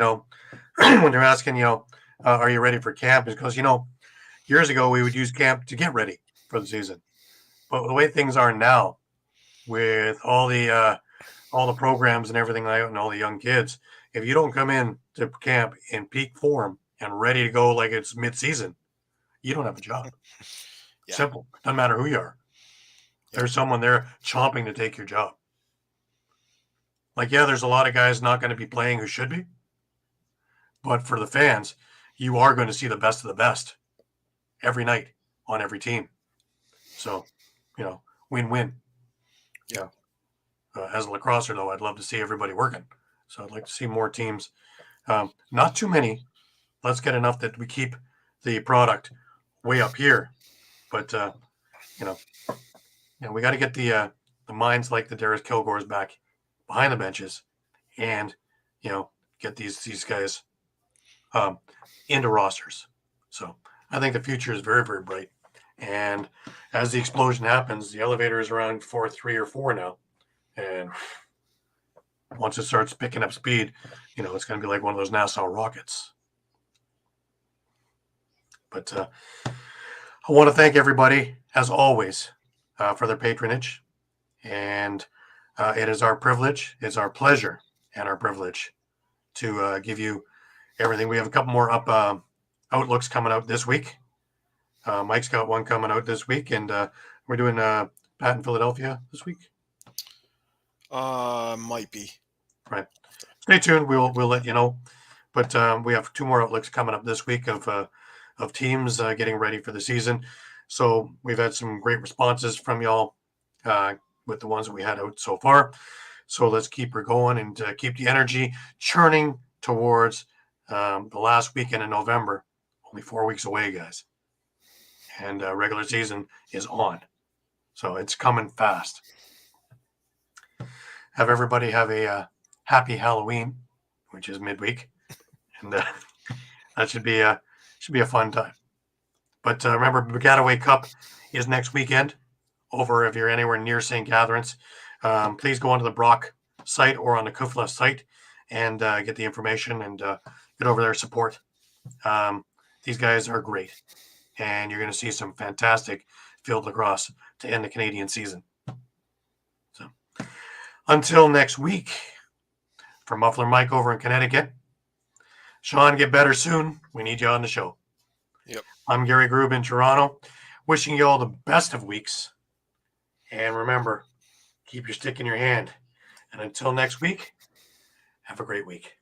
when they're asking, are you ready for camp? It's because, years ago we would use camp to get ready for the season. But the way things are now, with all the programs and everything like that, and all the young kids, if you don't come in to camp in peak form and ready to go like it's mid-season, you don't have a job. Yeah. Simple. Doesn't matter who you are. Yeah. There's someone there chomping to take your job. There's a lot of guys not going to be playing who should be. But for the fans, you are going to see the best of the best every night on every team. So, win-win. Yeah. As a lacrosser, though, I'd love to see everybody working. So I'd like to see more teams. Not too many. Let's get enough that we keep the product way up here. But, we got to get the minds like the Darris Kilgours back behind the benches and, get these guys into rosters. So I think the future is very, very bright. And as the explosion happens, the elevator is around 4.3 or 4 now. And once it starts picking up speed, it's going to be like one of those NASA rockets. But I want to thank everybody, as always, for their patronage. And it is our privilege, it's our pleasure and our privilege to give you everything. We have a couple more outlooks coming out this week. Mike's got one coming out this week, and we're doing Pat in Philadelphia this week. Might be. Right. Stay tuned. We'll let you know. But we have 2 more outlooks coming up this week of teams getting ready for the season. So we've had some great responses from y'all with the ones that we had out so far. So let's keep her going and keep the energy churning towards the last weekend in November. Only 4 weeks away, guys. And regular season is on. So it's coming fast. Have everybody have a happy Halloween, which is midweek. And that should be a fun time. But remember, Piscataway Cup is next weekend. Over if you're anywhere near St. Catharines, please go onto the Brock site or on the CUFLA site and get the information and get over there, support. These guys are great, and you're going to see some fantastic field lacrosse to end the Canadian season. So until next week, for Muffler Mike over in Connecticut, Shawn, get better soon. We need you on the show. Yep. I'm Gary Groob in Toronto, wishing you all the best of weeks. And remember, keep your stick in your hand. And until next week, have a great week.